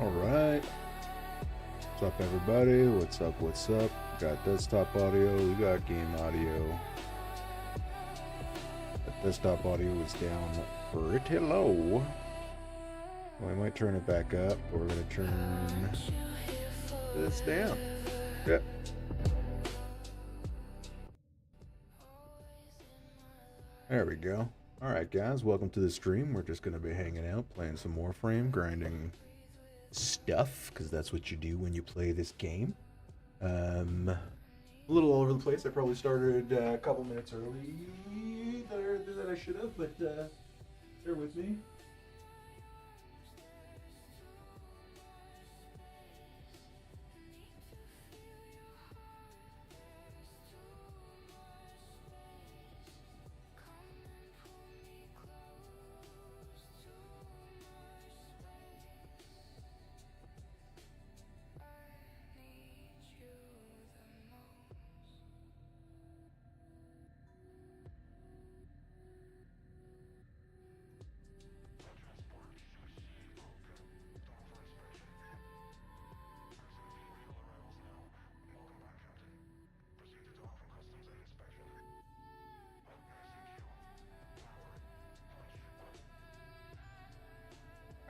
All right. What's up, everybody? What's up? What's up? We got desktop audio. We got game audio. The desktop audio is down pretty low. Well, I might turn it back up, but we're going to turn this down. Yep. There we go. Alright, guys. Welcome to the stream. We're just going to be hanging out, playing some Warframe, grinding stuff, because that's what you do when you play this game. A little all over the place. I probably started a couple minutes early that I should have, but bear with me.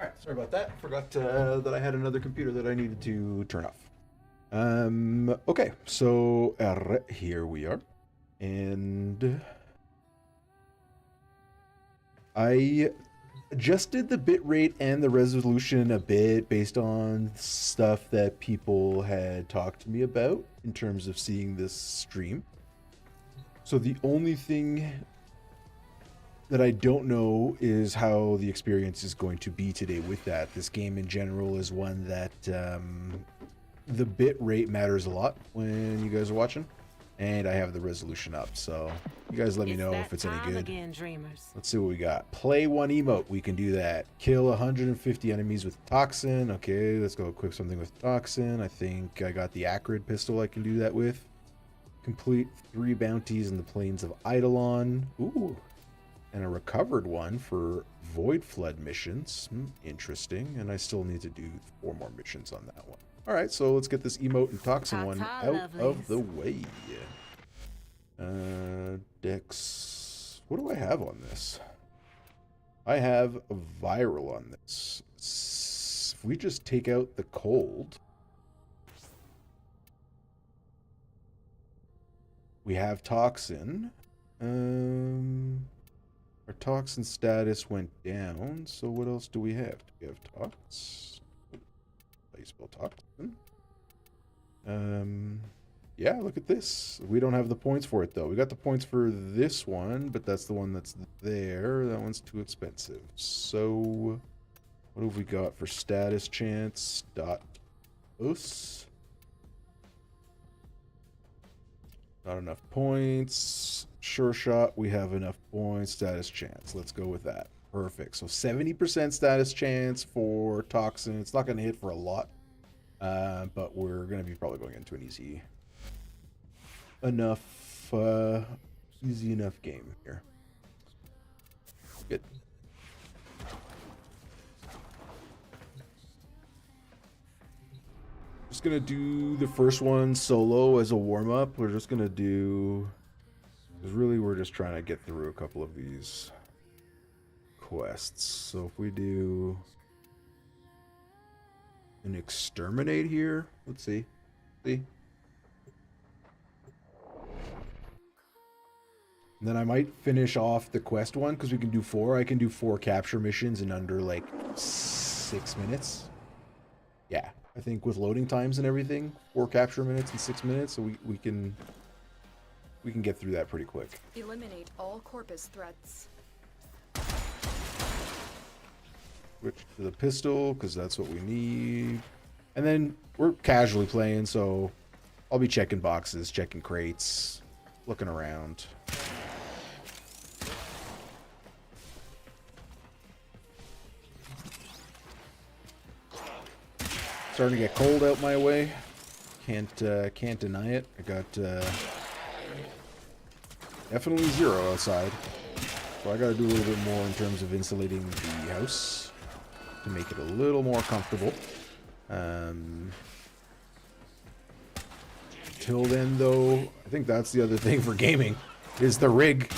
Alright, sorry about that. Forgot that I had another computer that I needed to turn off. Okay, so here we are. And I adjusted the bitrate and the resolution a bit based on stuff that people had talked to me about in terms of seeing this stream. So the only thing that I don't know is how the experience is going to be today with that. This game in general is one that the bit rate matters a lot when you guys are watching, and I have the resolution up, so you guys let me know if it's any good. Again, dreamers. Let's see what we got. Play one emote. We can do that. Kill 150 enemies with toxin. Okay, let's go equip something with toxin. I think I got the acrid pistol I can do that with. Complete 3 bounties in the plains of Eidolon. Ooh. And a recovered one for Void Flood missions. Interesting. And I still need to do 4 more missions on that one. Alright, so let's get this emote and toxin one out of the way. Dex. What do I have on this? I have viral on this. If we just take out the cold, we have toxin. Our toxin status went down, so what else do we have? Do we have tox? Baseball toxin. Yeah, look at this. We don't have the points for it, though. We got the points for this one, but that's the one that's there. That one's too expensive. So, what have we got for status chance? Us. Not enough points. Sure shot, we have enough points. Status chance. Let's go with that. Perfect. So 70% status chance for toxin. It's not going to hit for a lot, but we're going to be probably going into an easy enough game here. Good. Just gonna do the first one solo as a warm-up. We're just gonna do, because really we're just trying to get through a couple of these quests. So if we do an exterminate here, let's see. See? And then I might finish off the quest one because we can do 4. I can do 4 capture missions in under like 6 minutes. Yeah, I think with loading times and everything, 4 capture minutes in 6 minutes, so we can get through that pretty quick. Eliminate all corpus threats. Switch to the pistol because that's what we need. And then we're casually playing, so I'll be checking boxes, checking crates, looking around. Starting to get cold out my way. Can't deny it. I got definitely 0 outside, so I got to do a little bit more in terms of insulating the house to make it a little more comfortable. Till then, though, I think that's the other thing for gaming is the rig.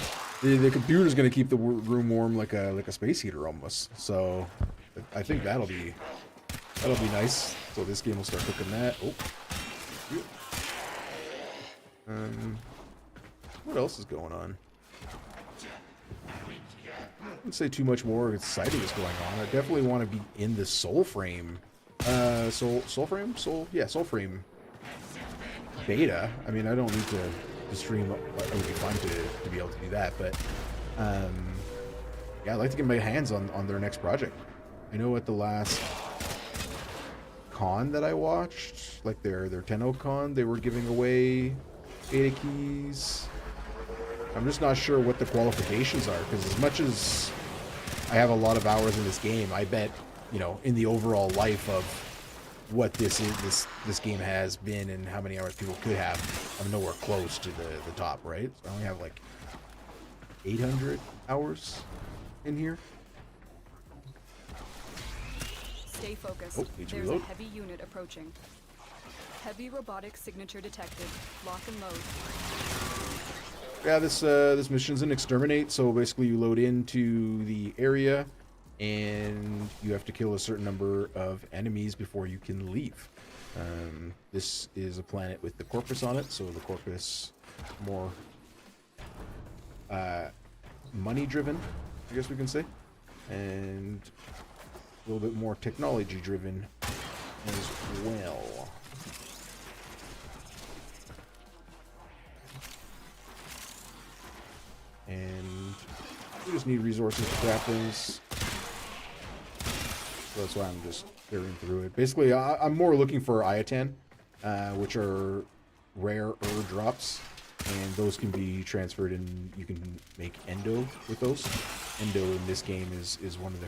The computer's going to keep the room warm like a space heater almost. So I think that'll be nice. So this game will start cooking that. Oh. What else is going on? I wouldn't say too much more exciting is going on. I definitely want to be in the Soulframe. Soulframe beta. I mean, I don't need to stream. It would be fun to be able to do that, but yeah, I'd like to get my hands on their next project. I know at the last con that I watched, like their Tenno con, they were giving away beta keys. I'm just not sure what the qualifications are, because as much as I have a lot of hours in this game, I bet, you know, in the overall life of what this game has been and how many hours people could have, I'm nowhere close to the top, right? So I only have like 800 hours in here. Stay focused. Oh, need to There's reload. a heavy unit approaching. Heavy robotic signature detected. Lock and load. Yeah, this mission's an exterminate, so basically you load into the area and you have to kill a certain number of enemies before you can leave. This is a planet with the Corpus on it, so the Corpus more money driven, I guess we can say, and a little bit more technology driven as well. And we just need resources to craft things. So that's why I'm just clearing through it. Basically, I'm more looking for Iatan, which are rare drops. And those can be transferred and you can make endo with those. Endo in this game is one of the,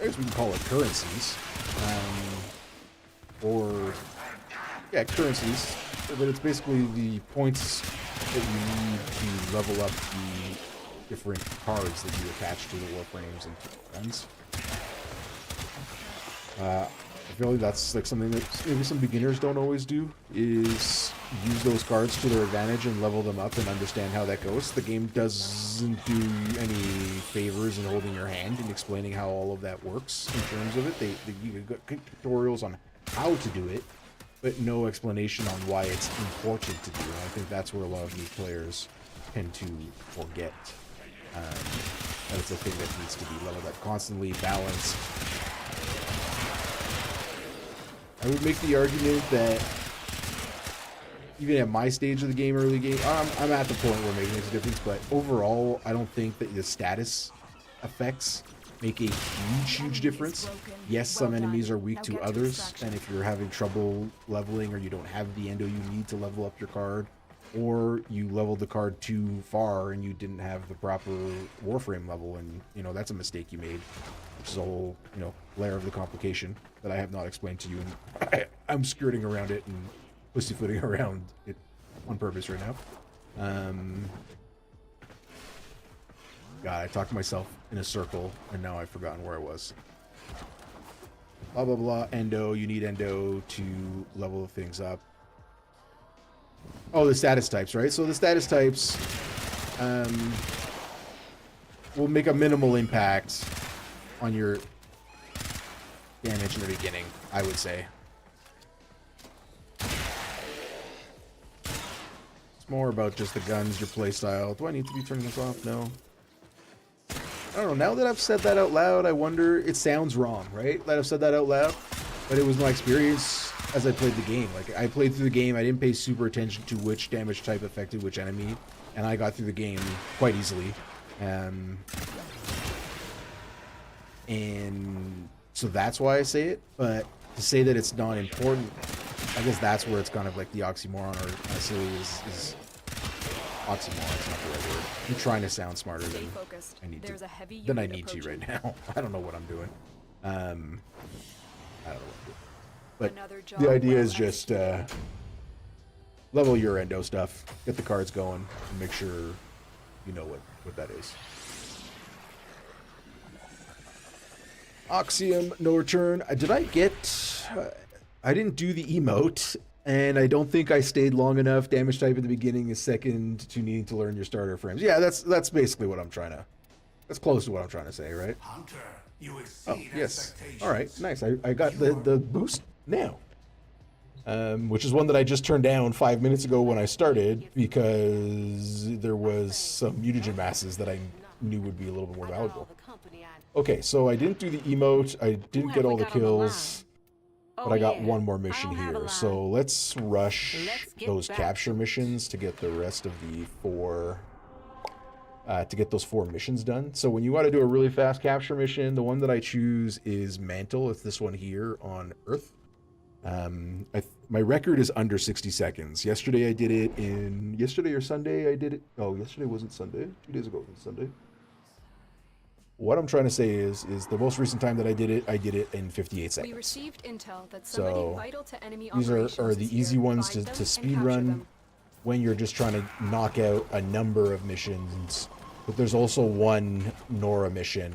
I guess we can call it currencies. Or, yeah, currencies. But it's basically the points that you need to level up the different cards that you attach to the Warframes and to the guns. I feel like that's like something that maybe some beginners don't always do, is use those cards to their advantage and level them up and understand how that goes. The game doesn't do any favors in holding your hand and explaining how all of that works in terms of it. You got tutorials on how to do it, but no explanation on why it's important to do. And I think that's where a lot of new players tend to forget. That it's a thing that needs to be leveled up constantly, balanced. I would make the argument that even at my stage of the game, early game, I'm at the point where making makes a difference, but overall, I don't think that the status effects make a huge difference. Yes, some enemies are weak to others, and if you're having trouble leveling or you don't have the endo you need to level up your card, or you leveled the card too far and you didn't have the proper Warframe level, and you know that's a mistake you made, which is a whole layer of the complication that I have not explained to you, and I'm skirting around it and pussyfooting around it on purpose right now. God, I talked to myself in a circle and now I've forgotten where I was. Blah blah blah. Endo, you need endo to level things up. Oh, the status types, right? So the status types will make a minimal impact on your damage in the beginning, I would say. more about just the guns, your playstyle. Do I need to be turning this off? No. I don't know. Now that I've said that out loud, I wonder. It sounds wrong, right? That I've said that out loud, but it was my experience as I played the game. Like I played through the game, I didn't pay super attention to which damage type affected which enemy, and I got through the game quite easily. And so that's why I say it. But to say that it's not important, I guess that's where it's kind of like the oxymoron, or I say is oxymoron. It's not the right word. I'm trying to sound smarter than I need to. Than I need to right now. I don't know what I'm doing. I don't know what I'm doing. But the idea is just level your endo stuff, get the cards going, and make sure you know what that is. Oxium, no return. Did I get... I didn't do the emote, and I don't think I stayed long enough. Damage type at the beginning is second to needing to learn your starter frames. Yeah, that's basically what I'm trying to... That's close to what I'm trying to say, right? Hunter, you exceed yes. All right, nice. I got the boost now. Which is one that I just turned down 5 minutes ago when I started, because there was some mutagen masses that I knew would be a little bit more valuable. Okay, so I didn't do the emote, I didn't get all the kills, but I got one more mission here. So let's rush those capture missions to get the rest of the four, to get those 4 missions done. So when you want to do a really fast capture mission, the one that I choose is Mantle. It's this one here on Earth. My record is under 60 seconds. Yesterday I did it in... Yesterday or Sunday I did it... Oh, yesterday wasn't Sunday. 2 days ago was Sunday. What I'm trying to say is the most recent time that I did it in 58 seconds. We received intel that somebody vital to enemy these are the easy ones to speed run when you're just trying to knock out a number of missions. But there's also one Nora mission.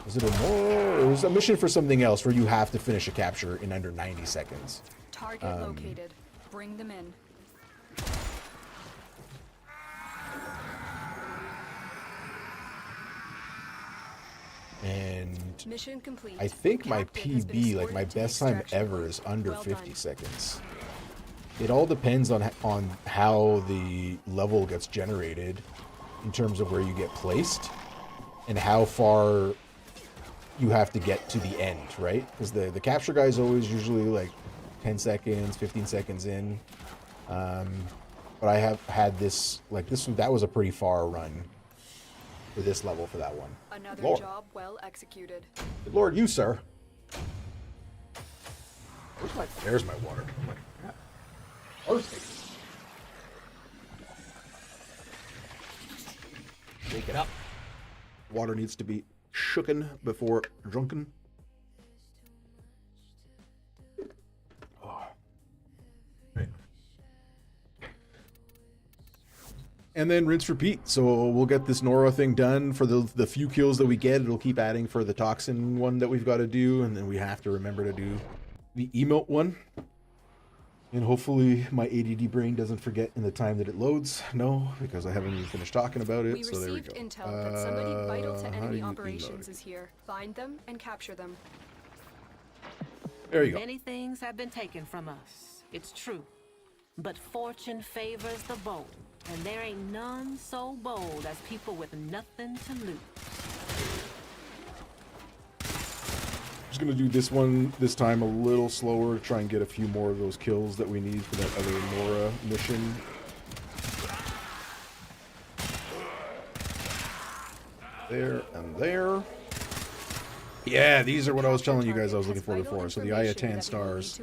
Was it a Nora? It was a mission for something else where you have to finish a capture in under 90 seconds. Target located. Bring them in. And mission complete. I think my PB, like my best time ever, is under 50 seconds. It all depends on how the level gets generated in terms of where you get placed and how far you have to get to the end, right? Because the capture guy is always usually like 10 seconds, 15 seconds in. But I have had this, like this one, that was a pretty far run for this level for that one. Another Lord. job well executed. Good Lord, you, sir. There's my water. Oh my God. Shake it up. Water needs to be shooken before drunken. Oh. And then rinse repeat. So we'll get this Nora thing done for the few kills that we get. It'll keep adding for the toxin one that we've got to do, and then we have to remember to do the emote one. And hopefully my ADD brain doesn't forget in the time that it loads. No, because I haven't even finished talking about it. So there we go. We received intel that somebody vital to enemy operations is here. Find them and capture them. There you go. Many things have been taken from us. It's true. But fortune favors the bold. And there ain't none so bold as people with nothing to lose. Just gonna do this one this time a little slower to try and get a few more of those kills that we need for that other Nora mission. There and there. Yeah, these are what I was telling you guys I was looking for before. So the Aya 10 stars,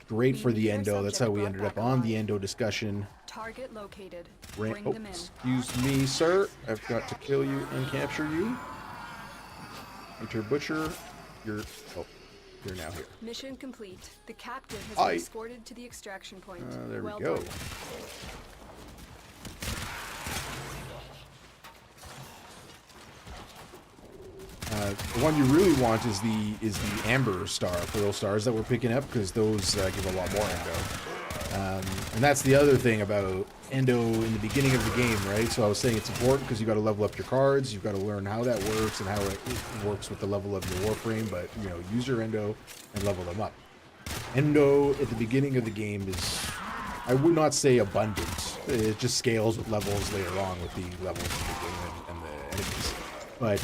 great for the endo. That's how we ended up on the endo discussion. Target located. Bring them in. Excuse me, sir. I've got to kill you and capture you. Enter Butcher. You're now here. Mission complete. The captive has been escorted to the extraction point. There well we go. Done. The one you really want is the Amber Star for those stars that we're picking up, because those give a lot more endo. And that's the other thing about endo in the beginning of the game, right? So I was saying it's important because you got to level up your cards, you've got to learn how that works and how it works with the level of your Warframe, but you know, use your endo and level them up. Endo at the beginning of the game is I would not say abundant. It just scales with levels later on with the levels of the game and the enemies. But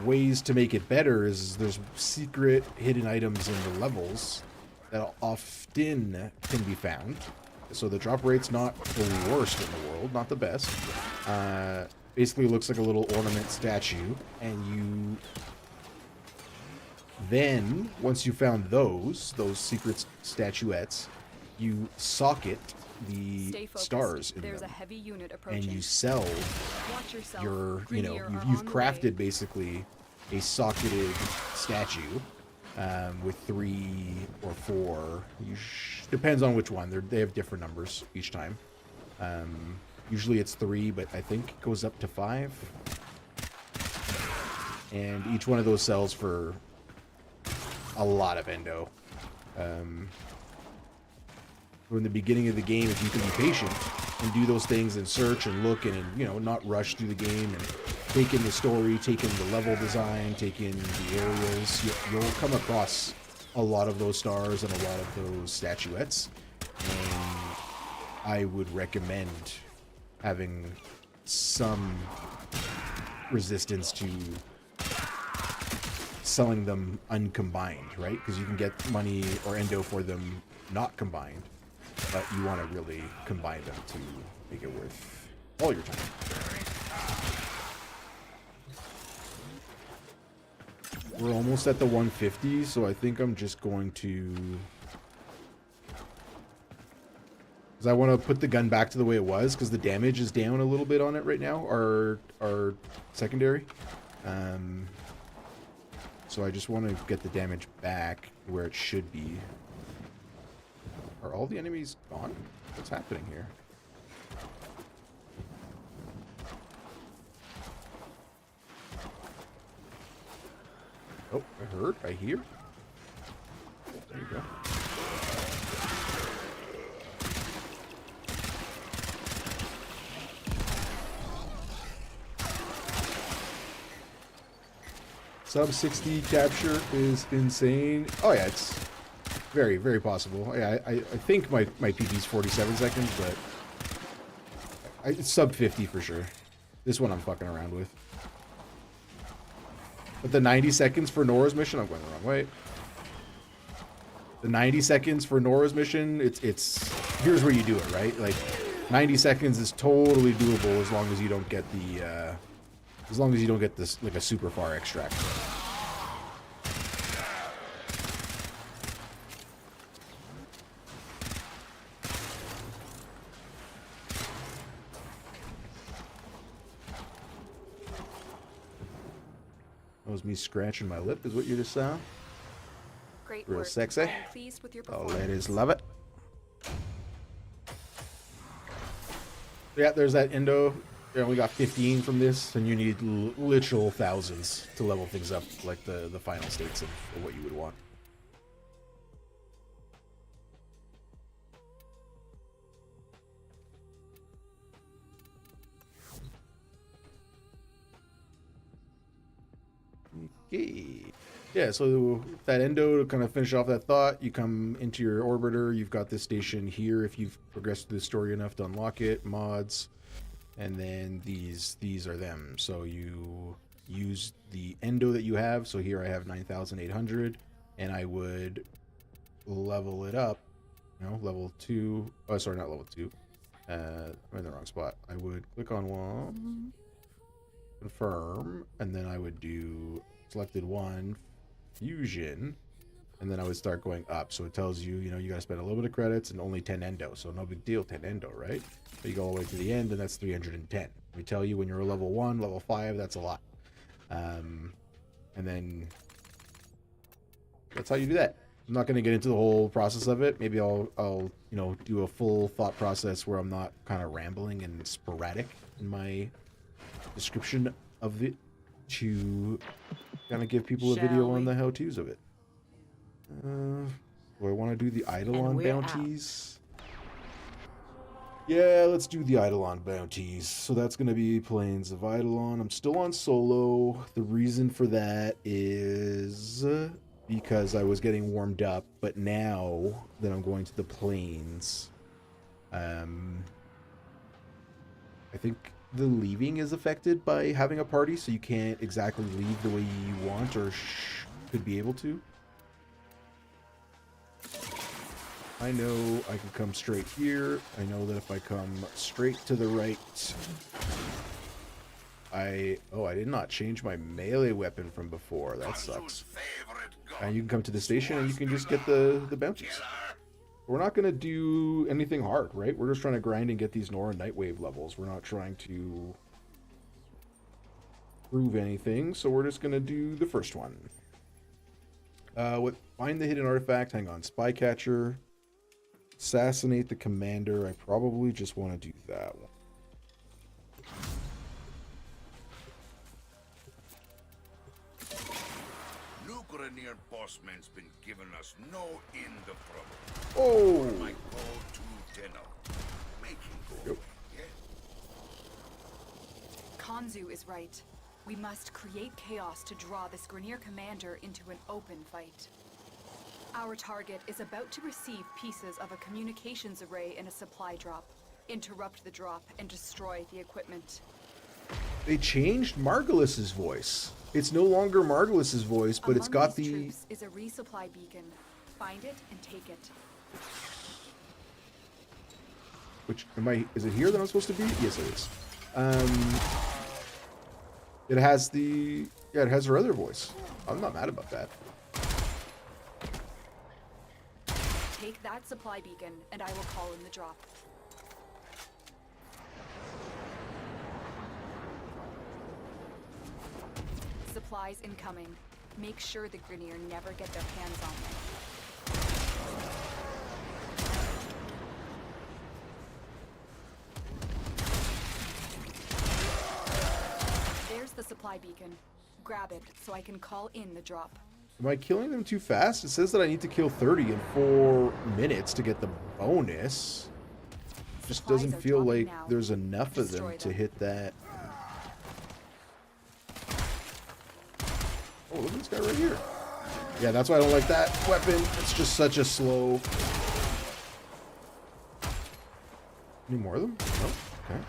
ways to make it better is there's secret hidden items in the levels that often can be found. So the drop rate's not the worst in the world, not the best. Basically it looks like a little ornament statue, and you then, once you found those secret statuettes, you socket the stars in There's them, a heavy unit approaching. and you sell Watch yourself. your, Grenier are you've on the crafted way. basically a socketed statue with 3 or 4. Depends on which one. They have different numbers each time. Usually it's 3, but I think it goes up to 5. And each one of those sells for a lot of endo. From the beginning of the game, if you can be patient and do those things and search and look and not rush through the game and take in the story, take in the level design, take in the areas, you'll come across a lot of those stars and a lot of those statuettes. And I would recommend having some resistance to selling them uncombined, right? Because you can get money or endo for them not combined, but you want to really combine them to make it worth all your time. We're almost at the 150, so I think I'm just going to... Because I want to put the gun back to the way it was, because the damage is down a little bit on it right now, our secondary. So I just want to get the damage back where it should be. Are all the enemies gone? What's happening here? Oh, I hear. There you go. Sub 60 capture is insane. Oh yeah, it's very, very possible. Yeah, I think my PB is 47 seconds, but it's sub 50 for sure. This one I'm fucking around with. But the 90 seconds for Nora's mission, I'm going the wrong way. The 90 seconds for Nora's mission, it's here's where you do it, right? Like 90 seconds is totally doable as long as you don't get the this like a super far extract. That was me scratching my lip, is what you just saw. Great Real work. sexy. I'm pleased with your Oh, performance. ladies love it. Yeah, there's that endo. You only got 15 from this, and you need literal thousands to level things up, like the final states of what you would want. Okay. Yeah, so that endo, to kind of finish off that thought, you come into your orbiter, you've got this station here if you've progressed through the story enough to unlock it, mods, and then these are them. So you use the endo that you have. So here I have 9,800, and I would level it up, level 2. Oh, sorry, not level 2. I'm in the wrong spot. I would click on one, confirm, and then I would do selected one, fusion, and then I would start going up. So it tells you, you gotta spend a little bit of credits and only 10 endo. So no big deal, 10 endo, right? But you go all the way to the end, and that's 310. We tell you when you're a level 1, level 5, that's a lot. And then that's how you do that. I'm not gonna get into the whole process of it. Maybe I'll do a full thought process where I'm not kind of rambling and sporadic in my description of it, to kind of give people a video on the how-tos of it. Do I want to do the Eidolon bounties? Yeah, let's do the Eidolon bounties. So that's going to be Plains of Eidolon. I'm still on solo. The reason for that is because I was getting warmed up, but now that I'm going to the plains, I think the leaving is affected by having a party, so you can't exactly leave the way you want or could be able to. I know I can come straight here. I know that if I come straight to the right, I did not change my melee weapon from before. That sucks. And you can come to the station and you can just get the bounties. We're not going to do anything hard, right? We're just trying to grind and get these Nora Nightwave levels. We're not trying to prove anything, so we're just going to do the first one. Find the hidden artifact. Hang on. Spycatcher. Assassinate the commander. I probably just want to do that one. Ukrainian bossman's been giving us no end of trouble. Oh! My go-to dinner. Making gold. Yep. Yeah? Kanzu is right. We must create chaos to draw this Grineer commander into an open fight. Our target is about to receive pieces of a communications array in a supply drop. Interrupt the drop and destroy the equipment. They changed Margulis's voice. It's no longer Margulis's voice, but it's got Among these the... troops is a resupply beacon. Find it and take it. Which, is it here that I'm supposed to be? Yes, it is. It has the... Yeah, it has her other voice. I'm not mad about that. Take that supply beacon, and I will call in the drop. Supplies incoming. Make sure the Grineer never get their hands on them. There's the supply beacon. Grab it so I can call in the drop. Am I killing them too fast? It says that I need to kill 30 in 4 minutes to get the bonus. Just Supplies doesn't are feel dropping like now. there's enough of them Destroy to them. hit that. Oh, look at this guy right here. Yeah, that's why I don't like that weapon. It's just such a slow... Any more of them? No? Okay.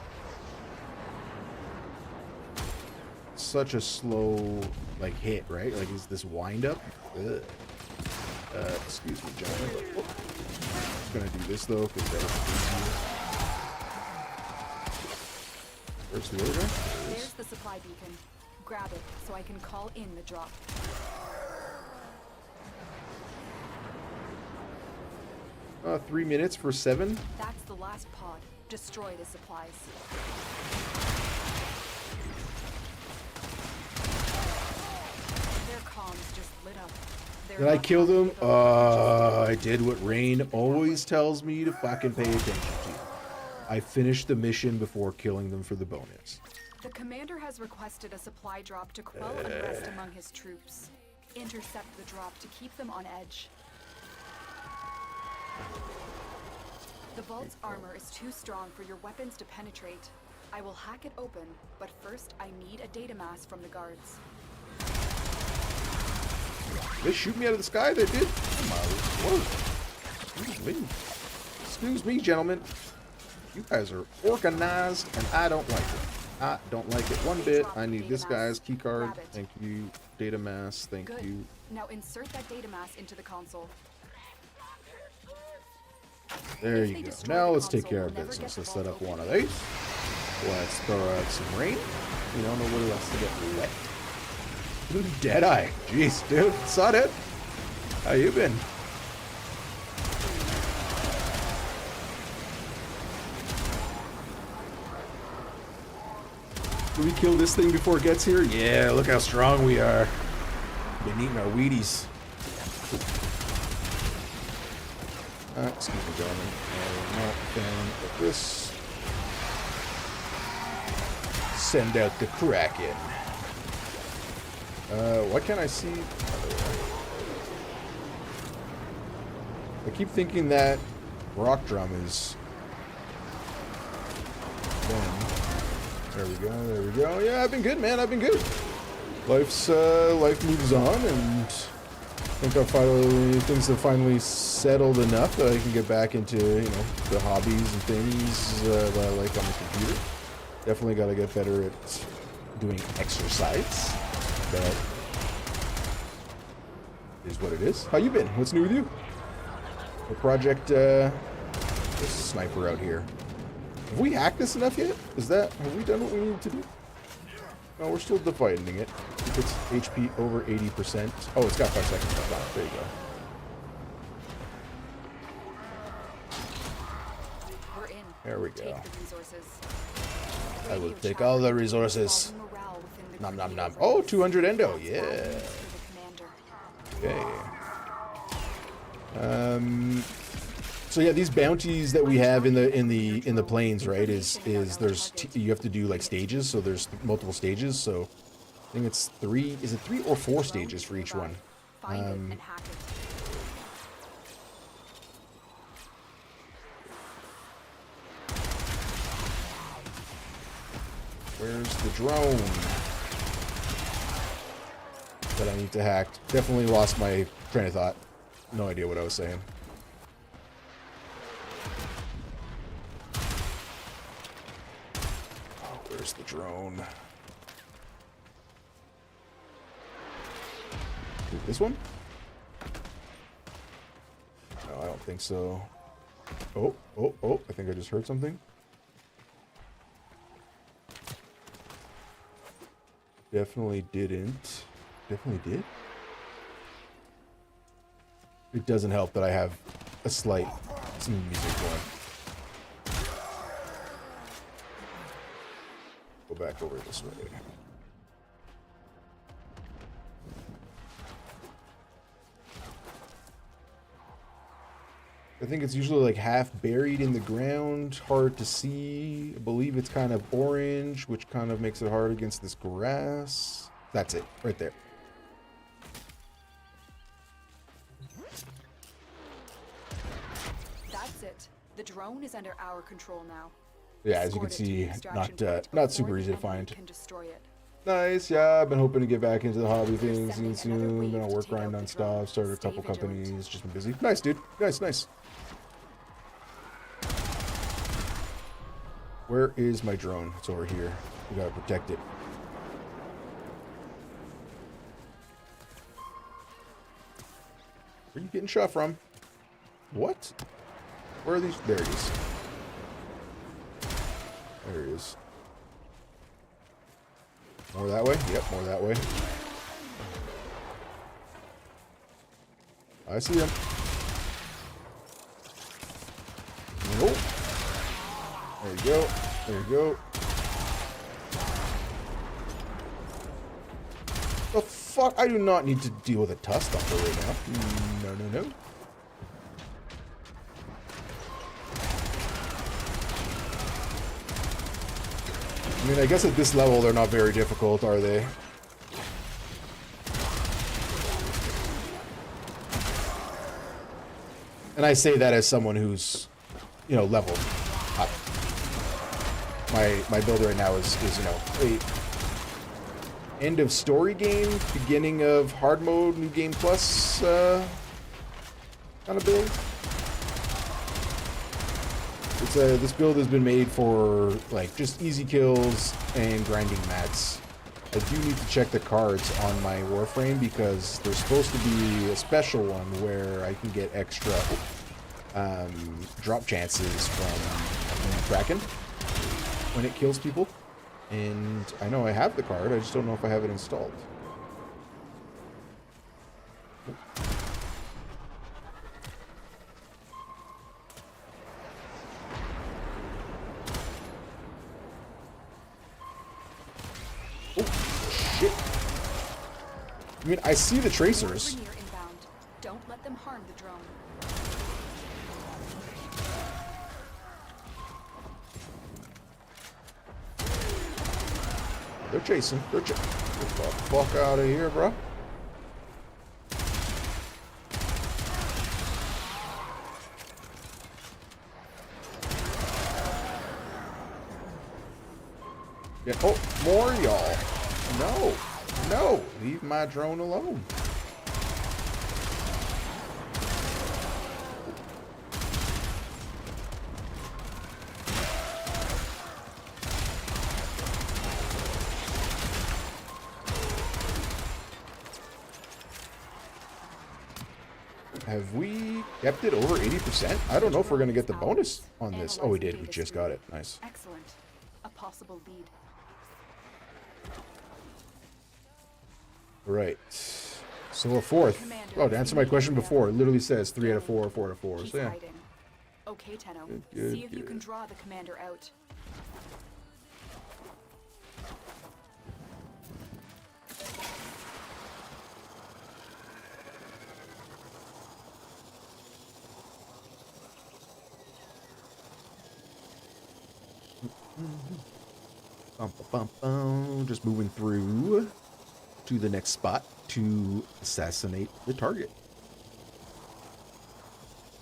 Such a slow, like, hit, right? Like, is this wind up? Ugh. Excuse me, gentlemen. But, I'm gonna do this, though, because that's easier. Where's the other guy? There it There's is. the supply beacon. Grab it so I can call in the drop. 3 minutes for 7? That's the last pod. Destroy the supplies. Their comms just lit up. They're Did I not kill happy them? about I did what Rain always tells me to fucking pay attention to. I finished the mission before killing them for the bonus. The commander has requested a supply drop to quell unrest among his troops. Intercept the drop to keep them on edge. The vault's armor is too strong for your weapons to penetrate. I will hack it open, but first I need a data mass from the guards. They shoot me out of the sky? They did? Oh my word. Excuse me. Excuse me, gentlemen. You guys are organized, and I don't like it. I don't like it one bit. I need this guy's keycard. Thank you. Data mass. Thank Good. you. Now insert that data mass into the console. There If you they go. destroy Now the let's take console, care of we'll never business. get Let's the set up vault one of open. these. Let's throw out some rain. You know, nobody wants to get wet. Deadeye. Jeez, dude. Saw it. How you been? Do we kill this thing before it gets here? Yeah, look how strong we are. Been eating our Wheaties. Excuse me, gentlemen. I'm not a fan of this. Send out the Kraken. Why can't I see? I keep thinking that rock drum is them. There we go, there we go. Yeah, I've been good, man. I've been good. Life moves on, and think things have finally settled enough that I can get back into, the hobbies and things that I like on the computer. Definitely got to get better at doing exercise. That is what it is. How you been? What's new with you? What project, there's a sniper out here. Have we hacked this enough yet? Have we done what we need to do? No, we're still dividing it. If it's HP over 80%. Oh, it's got 5 seconds left on it. There you go. We're in. There we go. Take the resources. I will Radio take chatter all the indicates resources. falling morale within the Nom nom nom. Grenadier Oh, ranks. 200 endo. That's Yeah. bad news for the commander. Okay. So yeah, these bounties that we have in the plains, right? Is you have to do like stages. So there's multiple stages. So I think it's 3. Is it 3 or 4 stages for each one? Find it and hack it. Where's the drone that I need to hack? Definitely lost my train of thought. No idea what I was saying. Oh, where's the drone? This one? No, I don't think so. Oh, I think I just heard something. Definitely didn't. Definitely did. It doesn't help that I have some music going. Go back over this way. I think it's usually like half buried in the ground, hard to see. I believe it's kind of orange, which kind of makes it hard against this grass. That's it, right there. That's it. The drone is under our control now. Yeah, as you can Escort it to the see, extraction point not before super the easy to enemy find. can destroy it. Nice, yeah, I've been hoping to get back into the hobby things sending soon. another wave Been on to work take out grind the on drone. stuff, started a Stay couple vigilant. companies, just been busy. Nice, dude. Nice. Where is my drone? It's over here. We gotta protect it. Where are you getting shot from? What? Where are these? There it is. There it is. More that way? Yep, more that way. I see him. Nope. There you go. There you go. The fuck? I do not need to deal with a tusk stopper right now. No. I mean, I guess at this level they're not very difficult, are they? And I say that as someone who's, leveled up. My build right now is end of story game, beginning of hard mode, new game plus kind of build. This build has been made for like just easy kills and grinding mats. I do need to check the cards on my Warframe because there's supposed to be a special one where I can get extra drop chances from Kraken when it kills people. And I know I have the card, I just don't know if I have it installed. Oh, shit. I mean, I see the tracers. Grenadier inbound. Don't let them harm the drone. They're chasing. Get the fuck out of here, bro. Yeah. Oh, more y'all. No. Leave my drone alone. Have we kept it over 80%? I don't know if we're going to get the bonus on this. Oh, we did. We just got it. Nice. Excellent. A possible lead. Right. So a fourth. Oh, to answer my question before, it literally says 3 out of 4, 4 out of 4. So yeah. Okay, Tenno. Good, See if you good. can draw the commander out. Bum, bum, bum. Just moving through to the next spot to assassinate the target.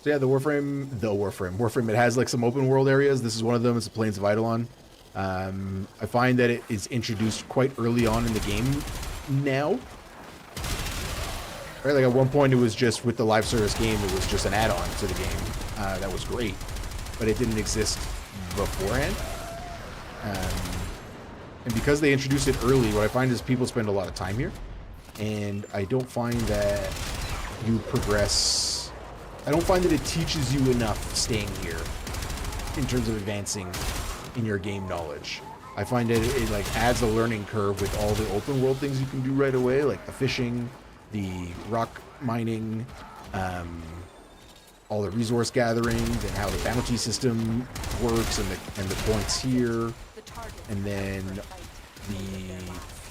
So yeah, Warframe, it has like some open world areas. This is one of them. It's the Plains of Eidolon. I find that it is introduced quite early on in the game now. Right, like at one point it was just with the live service game, it was just an add-on to the game. That was great, but it didn't exist beforehand. And because they introduced it early, what I find is people spend a lot of time here, and I don't find that you progress. I don't find that it teaches you enough staying here in terms of advancing in your game knowledge. I find that it like adds a learning curve with all the open world things you can do right away, like the fishing, the rock mining, all the resource gathering, and how the bounty system works, and the points here, and then the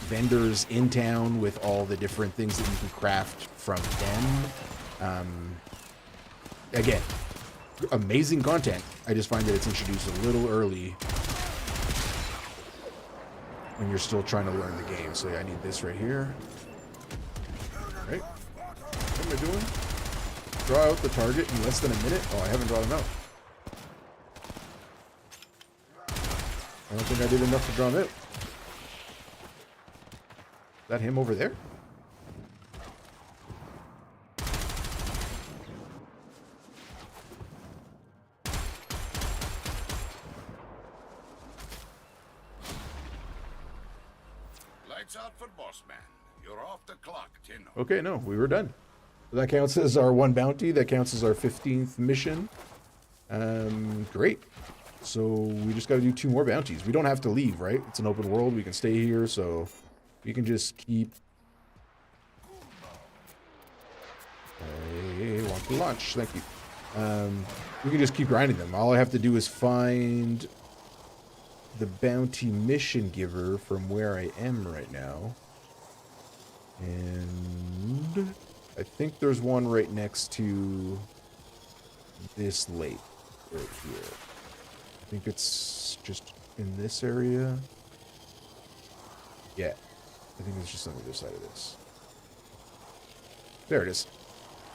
vendors in town with all the different things that you can craft from them. Again, amazing content. I just find that it's introduced a little early when you're still trying to learn the game. So yeah, I need this right here. All right. What am I doing? Draw out the target in less than a minute? Oh, I haven't drawn him out. I don't think I did enough to draw him out. Is that him over there? Lights out for boss man. You're off the clock, Tenno. Okay, no, we were done. So that counts as our 1 bounty. That counts as our 15th mission. Great. So we just got to do 2 more bounties. We don't have to leave, right? It's an open world. We can stay here, so we can just keep... Hey, want to launch. Thank you. We can just keep grinding them. All I have to do is find the bounty mission giver from where I am right now. And I think there's one right next to this lake right here. I think it's just in this area. Yeah, I think it's just on the other side of this. There it is.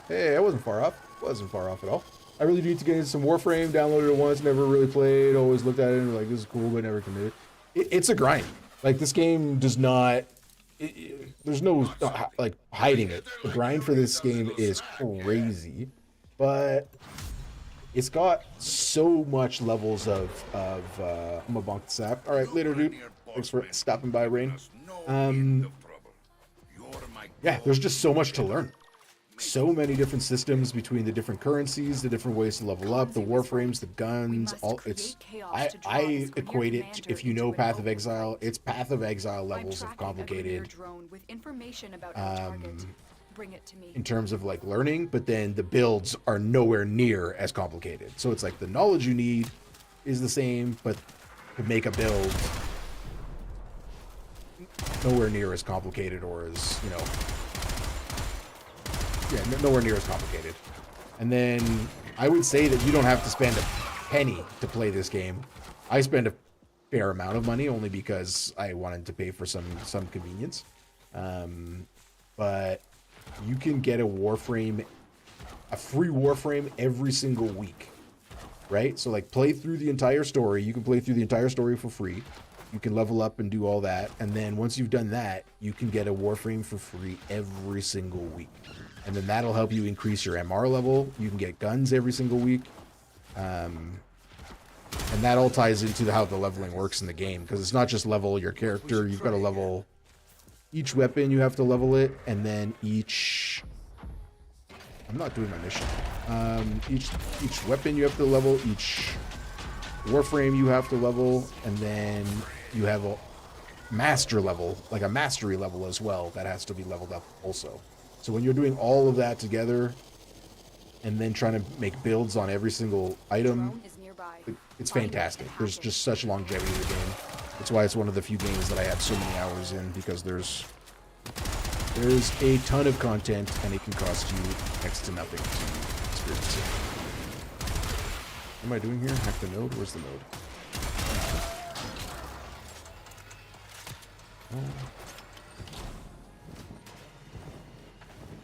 Hey, I wasn't far off. Wasn't far off at all. I really need to get into some Warframe. Downloaded it once, never really played. Always looked at it and like, this is cool, but never committed. It's a grind. Like, this game does not... there's no like hiding it. The grind for this game is crazy, but it's got so much levels of I'm a bonk the sap. All right, later, dude. Thanks for stopping by, Rain. Yeah, there's just so much to learn. So many different systems between the different currencies, the different ways to level up, the warframes, the guns, all it's I equate it, if you know Path of Exile, it's Path of Exile levels of complicated in terms of like learning, but then the builds are nowhere near as complicated. So it's like the knowledge you need is the same, but to make a build nowhere near as complicated or as, you know, yeah, nowhere near as complicated. And then I would say that you don't have to spend a penny to play this game. I spend a fair amount of money only because I wanted to pay for some convenience. But you can get a Warframe, a free Warframe every single week, right? So like play through the entire story. You can play through the entire story for free. You can level up and do all that. And then once you've done that, you can get a Warframe for free every single week. And then that'll help you increase your MR level. You can get guns every single week. And that all ties into how the leveling works in the game. Because it's not just level your character. You've got to level each weapon. You have to level it. And then each I'm not doing my mission. Each weapon you have to level, each Warframe you have to level, and then you have a master level, like a mastery level as well, that has to be leveled up also. So when you're doing all of that together, and then trying to make builds on every single item, it's fantastic. There's just such longevity to the game. That's why it's one of the few games that I have so many hours in, because there's a ton of content, and it can cost you next to nothing to experience it. What am I doing here? Hack the node? Where's the node? Oh.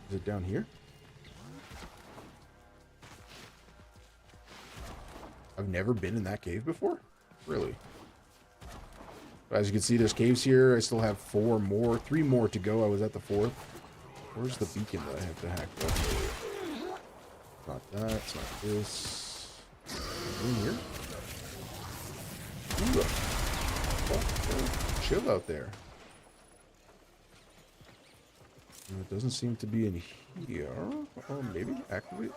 Is it down here? I've never been in that cave before? Really? But as you can see, there's caves here. I still have 3 more to go. I was at the 4th. Where's the beacon that I have to hack? It's not that. It's not this. In here? Ooh. Oh, chill out there. It doesn't seem to be in here. Or maybe activate.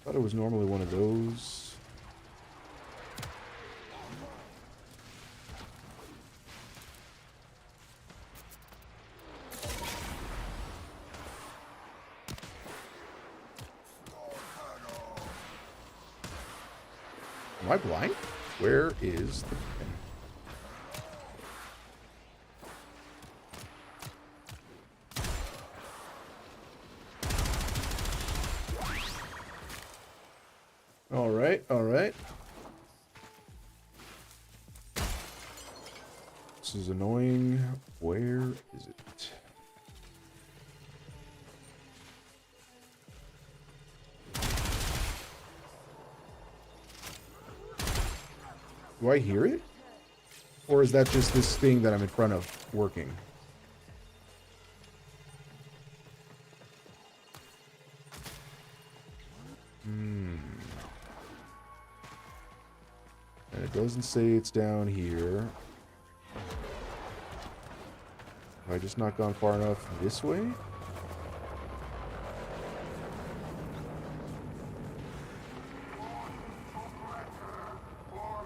Thought it was normally one of those. Am I blind? Where is the pen? All right. This is annoying. Where is it? Do I hear it? Or is that just this thing that I'm in front of working? And it doesn't say it's down here. Have I just not gone far enough this way?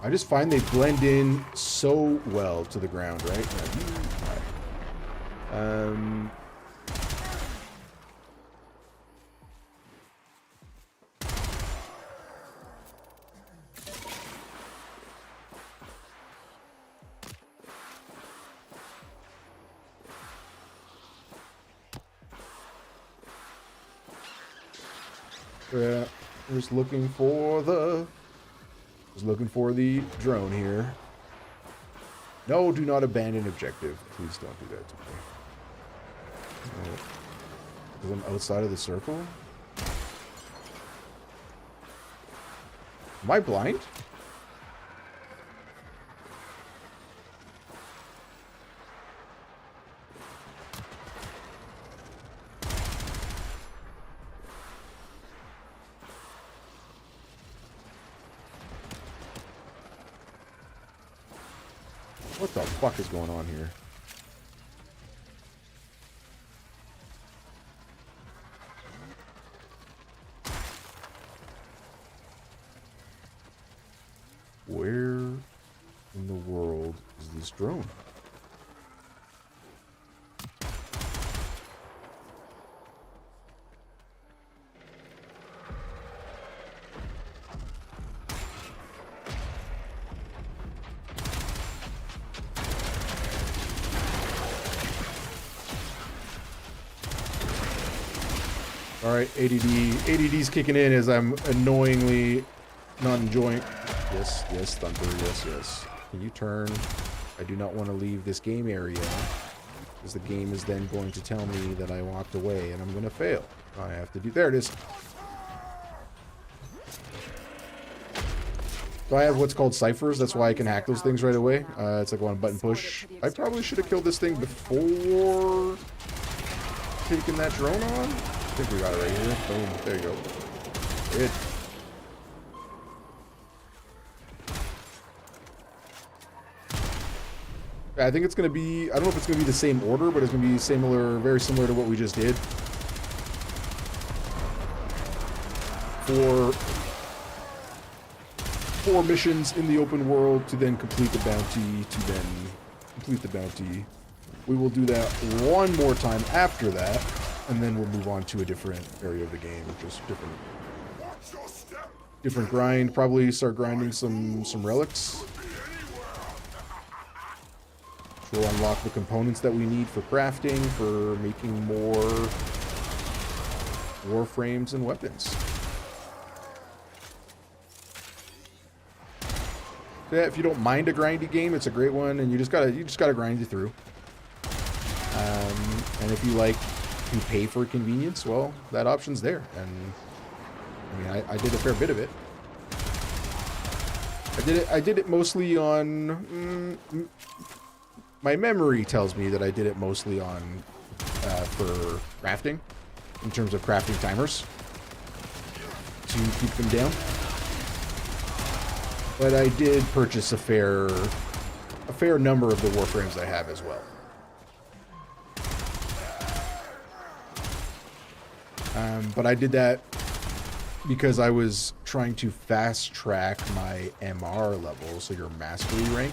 I just find they blend in so well to the ground, right? Yeah, just looking for the drone here. No, do not abandon objective. Please don't do that to me. Because I'm outside of the circle. Am I blind? What the fuck is going on here? Where in the world is this drone? Alright, ADD's kicking in as I'm annoyingly not enjoying. Yes, Thunder, yes. Can you turn? I do not want to leave this game area, because the game is then going to tell me that I walked away, and I'm going to fail. I have to do... There it is. So I have what's called ciphers, that's why I can hack those things right away. It's like one button push. I probably should have killed this thing before taking that drone on. I think we got it right here. Boom. There you go. It. I think it's going to be, I don't know if it's going to be the same order, but it's going to be similar, very similar to what we just did. For 4 missions in the open world to then complete the bounty, We will do that one more time after that, and then we'll move on to a different area of the game, just different grind. Probably start grinding some relics. We'll unlock the components that we need for crafting, for making more warframes and weapons. So yeah, if you don't mind a grindy game, it's a great one, and you just gotta grind it through. And if you like to pay for convenience, well, that option's there. And I mean, I did a fair bit of it. I did it mostly on. My memory tells me that I did it mostly on for crafting, in terms of crafting timers to keep them down. But I did purchase a fair number of the warframes I have as well. But I did that because I was trying to fast track my MR level, so your mastery rank.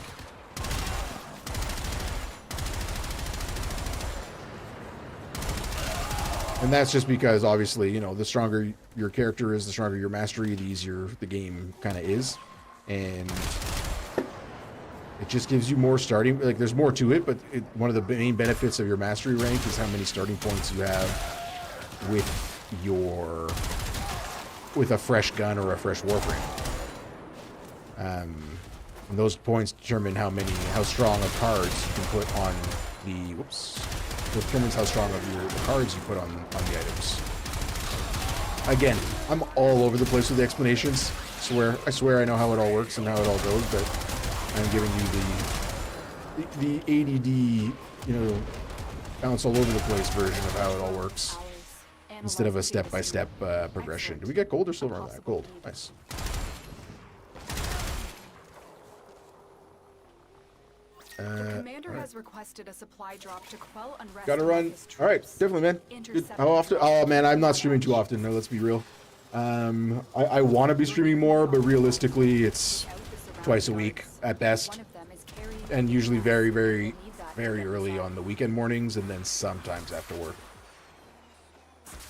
And that's just because, obviously, you know, the stronger your character is, the stronger your mastery, the easier the game kind of is. And it just gives you more starting, like, there's more to it, but one of the main benefits of your mastery rank is how many starting points you have with a fresh gun or a fresh warframe. And those points determine how strong of cards you can put on the, it determines how strong of the cards you put on the items. Again, I'm all over the place with the explanations. I swear I know how it all works and how it all goes, but I'm giving you the ADD, you know, bounce all over the place version of how it all works, instead of a step-by-step progression. Do we get gold or silver on that? Gold. Nice. The commander has requested a supply drop to quell unrest. Gotta run. All right, definitely, man. Good. How often? Oh man, I'm not streaming too often. No, let's be real. I want to be streaming more, but realistically, it's twice a week at best, and usually very, very, very early on the weekend mornings, and then sometimes after work.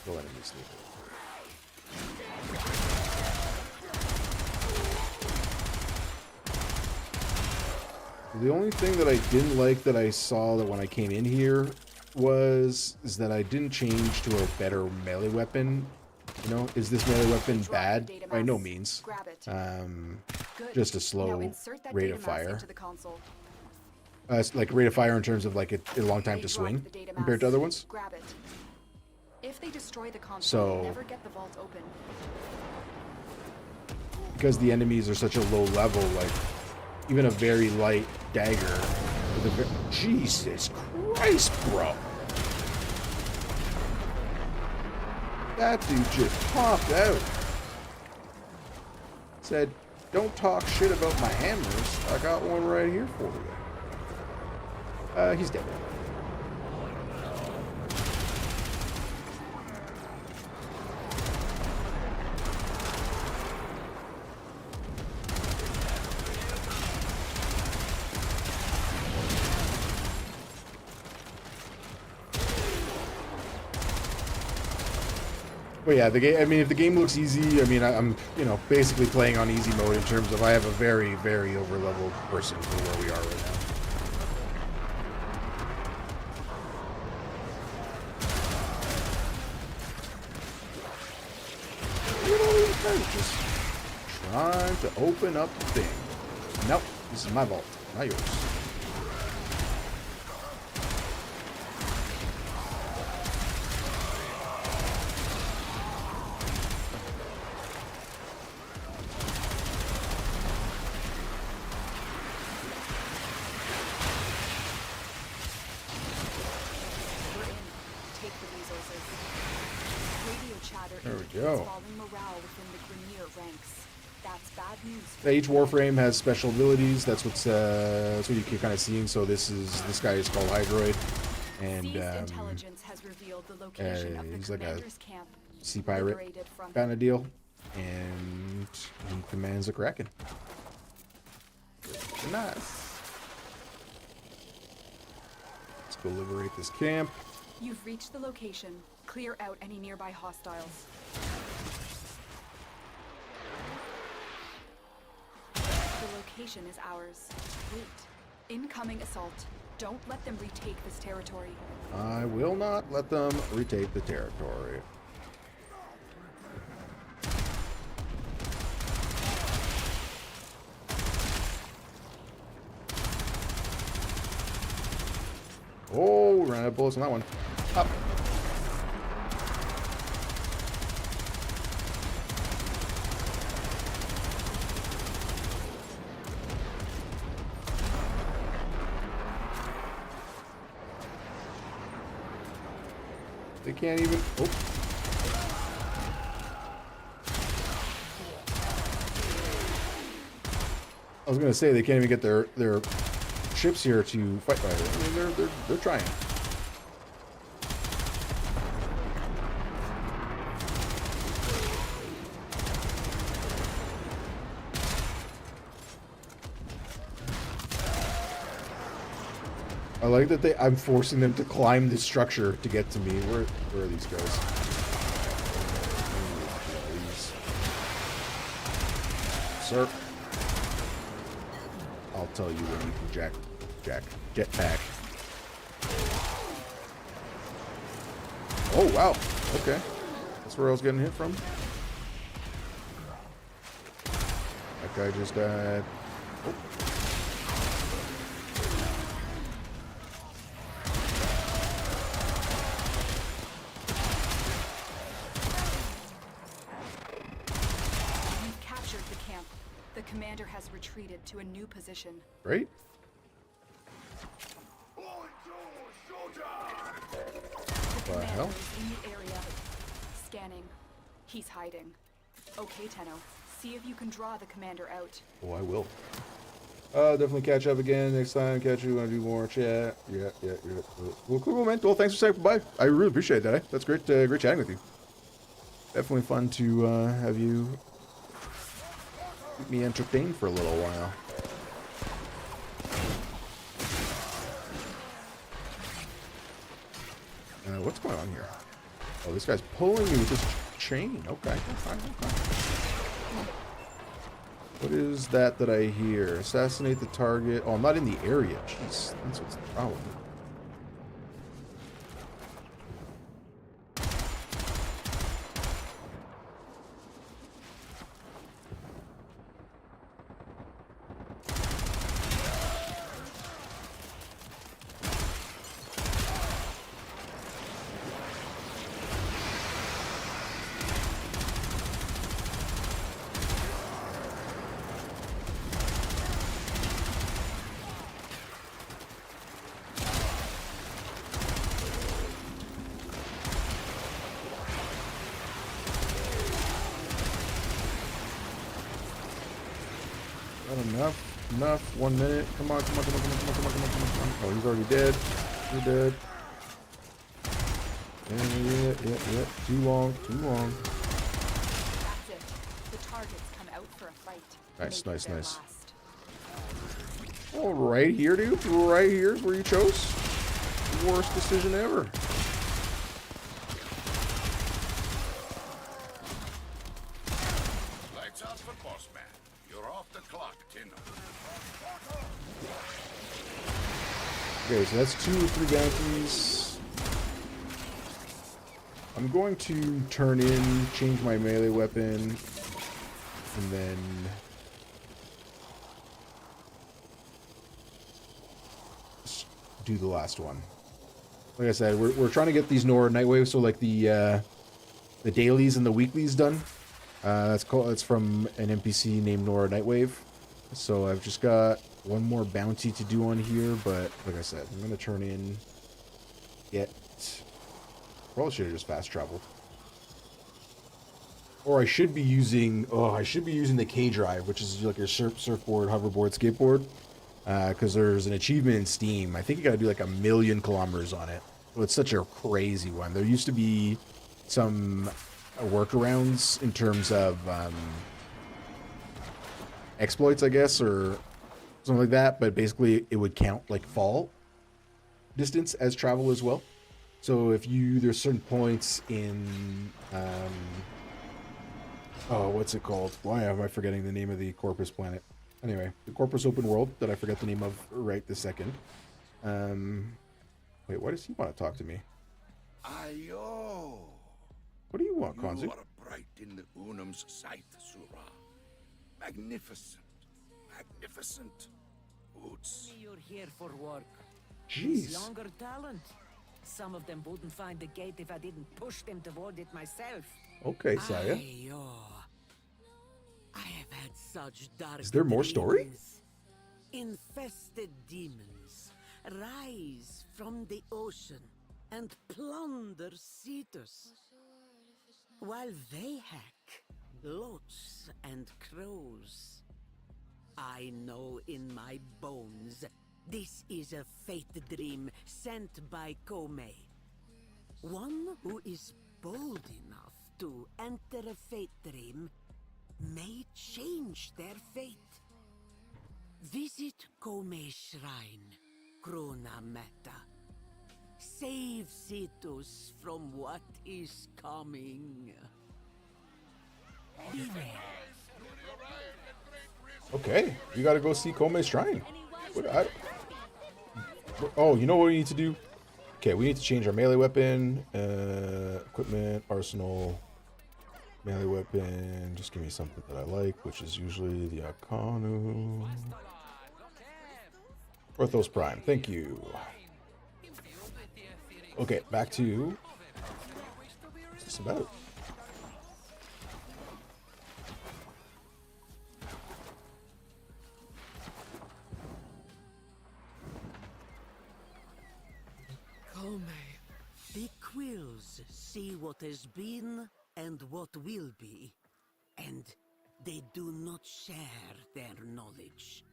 Go ahead and sleep. The only thing that I didn't like that I saw that when I came in here is that I didn't change to a better melee weapon. You know, is this melee weapon bad? By no means. Just a slow rate of fire. Like rate of fire in terms of like a long time to swing compared to other ones. If they destroy the console, they'll never get the vault open. Because the enemies are such a low level, like even a very light dagger with a Jesus Christ, bro. That dude just popped out. Said, don't talk shit about my hammers. I got one right here for you. He's dead. But yeah, the game. I mean, if the game looks easy, I mean, I'm, you know, basically playing on easy mode in terms of I have a very, very overleveled person for where we are right now. You know, just trying to open up the thing. Nope, this is my vault, not yours. There we go. Falling morale within the Grenier ranks. That's bad news. Each Warframe has special abilities. That's what you keep kind of seeing. So this guy is called Hydroid, and Seized intelligence has revealed the location of the he's like a commander's camp. sea pirate liberated from kind of deal, and he commands a Kraken. Nice. Let's go liberate this camp. You've reached the location. Clear out any nearby hostiles. The location is ours. Wait. Incoming assault. Don't let them retake this territory. I will not let them retake the territory. Oh, we ran out of bullets on that one. Up. They can't even. Oh. I was gonna say they can't even get their ships here to fight by it. I mean, they're trying. I like that I'm forcing them to climb this structure to get to me. Where are these guys? Please. Sir. I'll tell you when you can jetpack. Oh, wow. Okay. That's where I was getting hit from. That guy just died. Oh. You've captured the camp. The commander has retreated to a new position. Right? The What the hell? commander is in the area. Scanning. He's hiding. Okay, Tenno. See if you can draw the commander out. Oh, I will. Definitely catch up again next time. Catch you. Want to do more chat? Yeah. Well, cool, man. Well, thanks for saying bye. I really appreciate that. Eh? That's great. Great chatting with you. Definitely fun to have you keep me entertained for a little while. What's going on here? Oh, this guy's pulling me with this chain. Okay. What is that I hear? Assassinate the target. Oh, I'm not in the area. Jeez, that's what's the problem. Enough. 1 minute. Come on. Oh, he's already dead. You're dead. Yeah. Too long. That's it. The targets come out for a fight. Nice. Make it their last. Oh, right here, dude. Right here's where you chose. Worst decision ever. Lights out for boss man. You're off the clock, Tenno. Okay, so that's 2 or 3 bounties. I'm going to turn in, change my melee weapon, and then do the last one. Like I said, we're trying to get these Nora Nightwave, so like the dailies and the weeklies done. It's from an NPC named Nora Nightwave. So I've just got one more bounty to do on here, but like I said, I'm gonna turn in, probably should have just fast traveled. Or I should be using, the K drive, which is like a surfboard, hoverboard, skateboard. Because there's an achievement in Steam. I think you gotta do like 1,000,000 kilometers on it. So it's such a crazy one. There used to be some workarounds in terms of exploits, I guess, or something like that. But basically, it would count like fall distance as travel as well. So if there's certain points in what's it called? Why am I forgetting the name of the Corpus planet? Anyway, the Corpus open world that I forget the name of right this second. Wait, why does he want to talk to me? Ayo! What do you want, Konzu? You are bright in the Unum's sight, Sura. Magnificent. Magnificent. Boots. You're here for work. Jeez. Younger talent. Some of them wouldn't find the gate if I didn't push them toward it myself. Okay, Saya. I have had such dark Is there more story? dreams. Infested demons rise from the ocean and plunder Cetus. While they hack loach and crows. I know in my bones this is a fate dream sent by Kome. One who is bold enough to enter a fate dream may change their fate. Visit Kome's shrine, Krona Meta. Save Cetus from what is coming. Beware. Okay, you gotta go see Kome's shrine. Oh, you know what we need to do? Okay, we need to change our melee weapon, equipment, arsenal, melee weapon. Just give me something that I like, which is usually the Akanu. Orthos Prime, thank you. Okay, back to... What's this about? Kome, the quills see what has been and what will be, and they do not share their knowledge.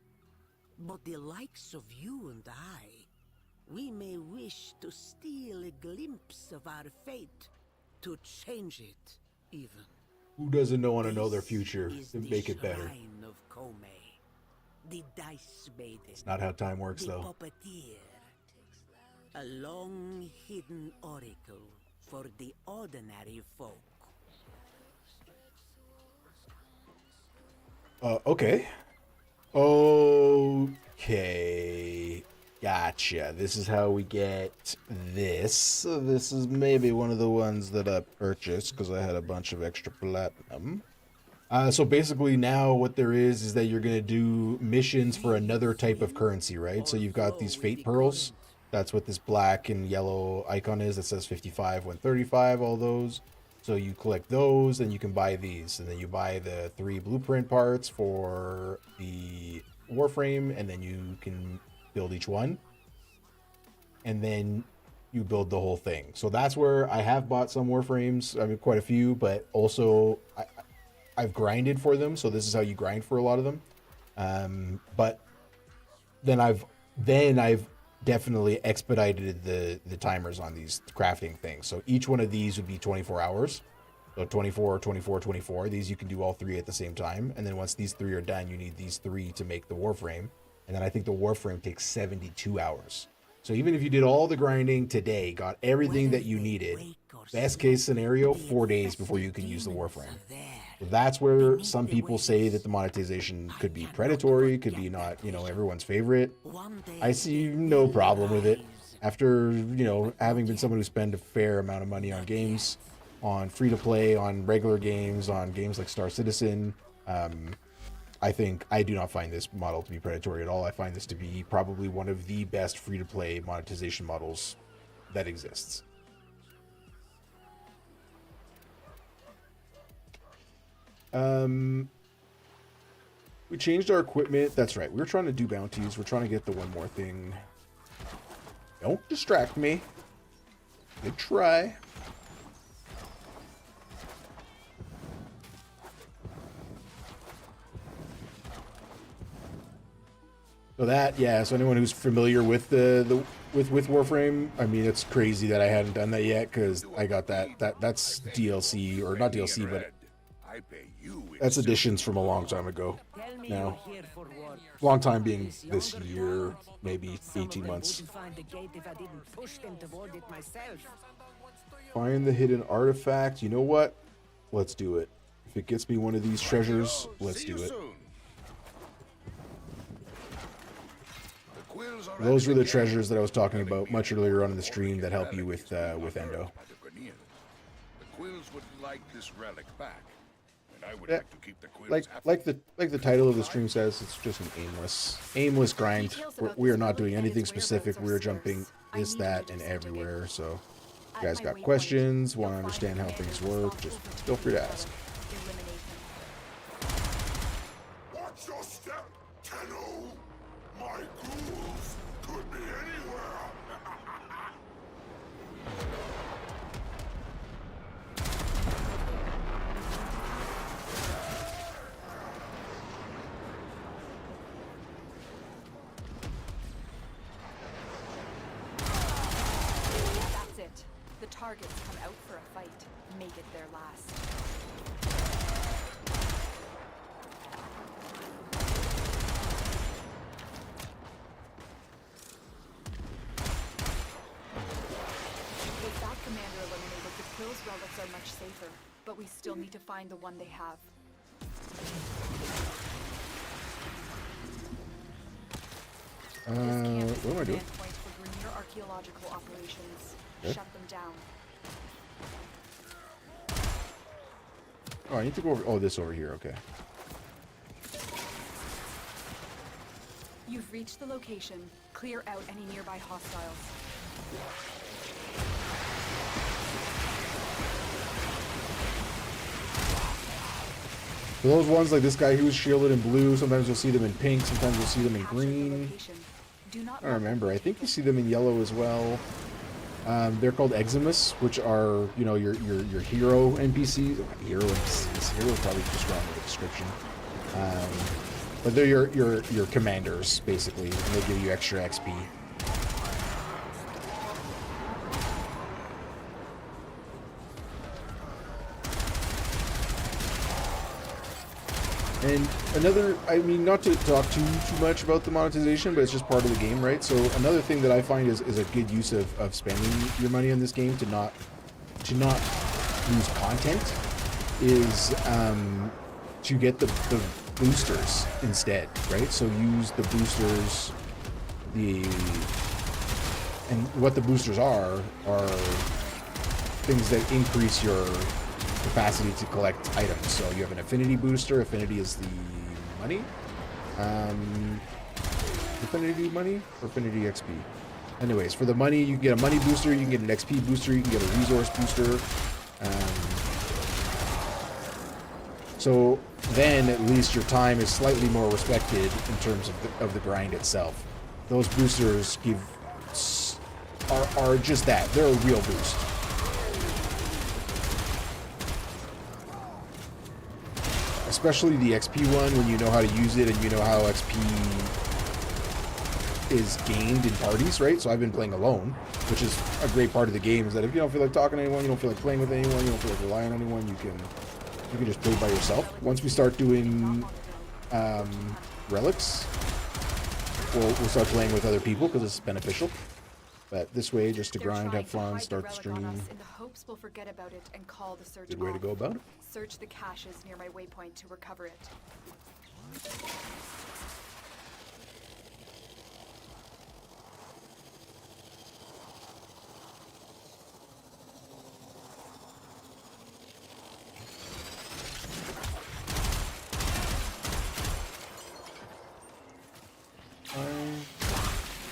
But the likes of you and I, we may wish to steal a glimpse of our fate, to change it, even. Who doesn't want to know their This future is and the make it better? shrine of Kome, the dice maiden, It's not how time works, the though. puppeteer, a long hidden oracle for the ordinary folk. Okay. Okay. Gotcha. This is how we get this. So this is maybe one of the ones that I purchased because I had a bunch of extra platinum. So basically now what there is that you're going to do missions for another type of currency, right? So you've got these fate pearls. That's what this black and yellow icon is that says 55, 135, all those. So you collect those, and you can buy these. And then you buy the 3 blueprint parts for the Warframe, and then you can build each one. And then you build the whole thing. So that's where I have bought some Warframes. I mean, quite a few, but also I've grinded for them. So this is how you grind for a lot of them. But then I've definitely expedited the timers on these crafting things. So each one of these would be 24 hours. So 24, 24, 24. These you can do all 3 at the same time. And then once these 3 are done, you need these 3 to make the Warframe. And then I think the Warframe takes 72 hours. So even if you did all the grinding today, got everything that you needed, best case scenario, 4 days before you can use the Warframe. So that's where some people say that the monetization could be predatory, could be not, everyone's favorite. I see no problem with it. After, having been someone who spent a fair amount of money on games, on free-to-play, on regular games, on games like Star Citizen, I do not find this model to be predatory at all. I find this to be probably one of the best free-to-play monetization models that exists. We changed our equipment. That's right. We were trying to do bounties. We're trying to get the one more thing. Don't distract me. Good try. So that, yeah. So anyone who's familiar with with Warframe, I mean, it's crazy that I hadn't done that yet because I got that's DLC or not DLC, but I pay you in that's silver. additions from a long time ago. Tell me Now, you're here for what? long time being This this younger year, world? maybe Some of 18 them months. wouldn't find the gate if I didn't push them toward it myself. Find the hidden artifact. You know what? Let's do it. If it gets me one of these treasures, let's See do you it. soon. The quills are Those at were the gate. treasures that I was talking Telling about me much that earlier on in all the stream that help you relic with is being Endo. unearthed by the Grineer. The quills would like this relic back, and I would Yeah, like to keep the quills like the title of the stream says, it's just an aimless grind. Details We about are this not relic doing and anything its specific. whereabouts are We're jumping scarce. I this, need you that, to and do some digging. everywhere. So, if At you guys my got waypoint, questions, you'll want to find understand the how commander things work, responsible just for feel free to defeating ask. the relic. Eliminate him. Watch your step, Tenno! My ghouls could be anywhere! That's it. The targets come out for a fight. Make it their last. With that commander eliminated, the Quill's relics are much safer, but we still need to find the one they have. This camp is what am I the doing? command point for Grineer archaeological operations. Okay. Shut them down. Oh, I need to go over. Oh, this over here. Okay. You've reached the location. Clear out any nearby hostiles. For those ones like this guy, he was shielded in blue. Sometimes you'll see them in pink. Sometimes you'll see them in Capture the green. location. Do not I don't remember. I think you see them in yellow as well. They're called Eximus, which are, you know, your hero NPCs. Hero NPCs. Hero is probably just wrong with the description. But they're your commanders, basically, and they give you extra XP. And another, I mean, not to talk too much about the monetization, but it's just part of the game, right? So another thing that I find is a good use of spending your money on this game to not lose content is to get the boosters instead, right? So use the boosters, and what the boosters are things that increase your capacity to collect items. So you have an affinity booster. Affinity is the money. Affinity money or affinity XP. Anyways, for the money, you can get a money booster, you can get an XP booster, you can get a resource booster. So then at least your time is slightly more respected in terms of the grind itself. Those boosters are just that. They're a real boost. Especially the XP one, when you know how to use it and you know how XP is gained in parties, right? So I've been playing alone, which is a great part of the game, is that if you don't feel like talking to anyone, you don't feel like playing with anyone, you don't feel like relying on anyone, you can just play by yourself. Once we start doing relics, we'll start playing with other people because it's beneficial. But this way, just to They're grind, trying have to fun, hide start the the relic on stream. us in the hopes we'll forget about it and call the search Good way to off. go about it. Search the caches near my waypoint to recover it.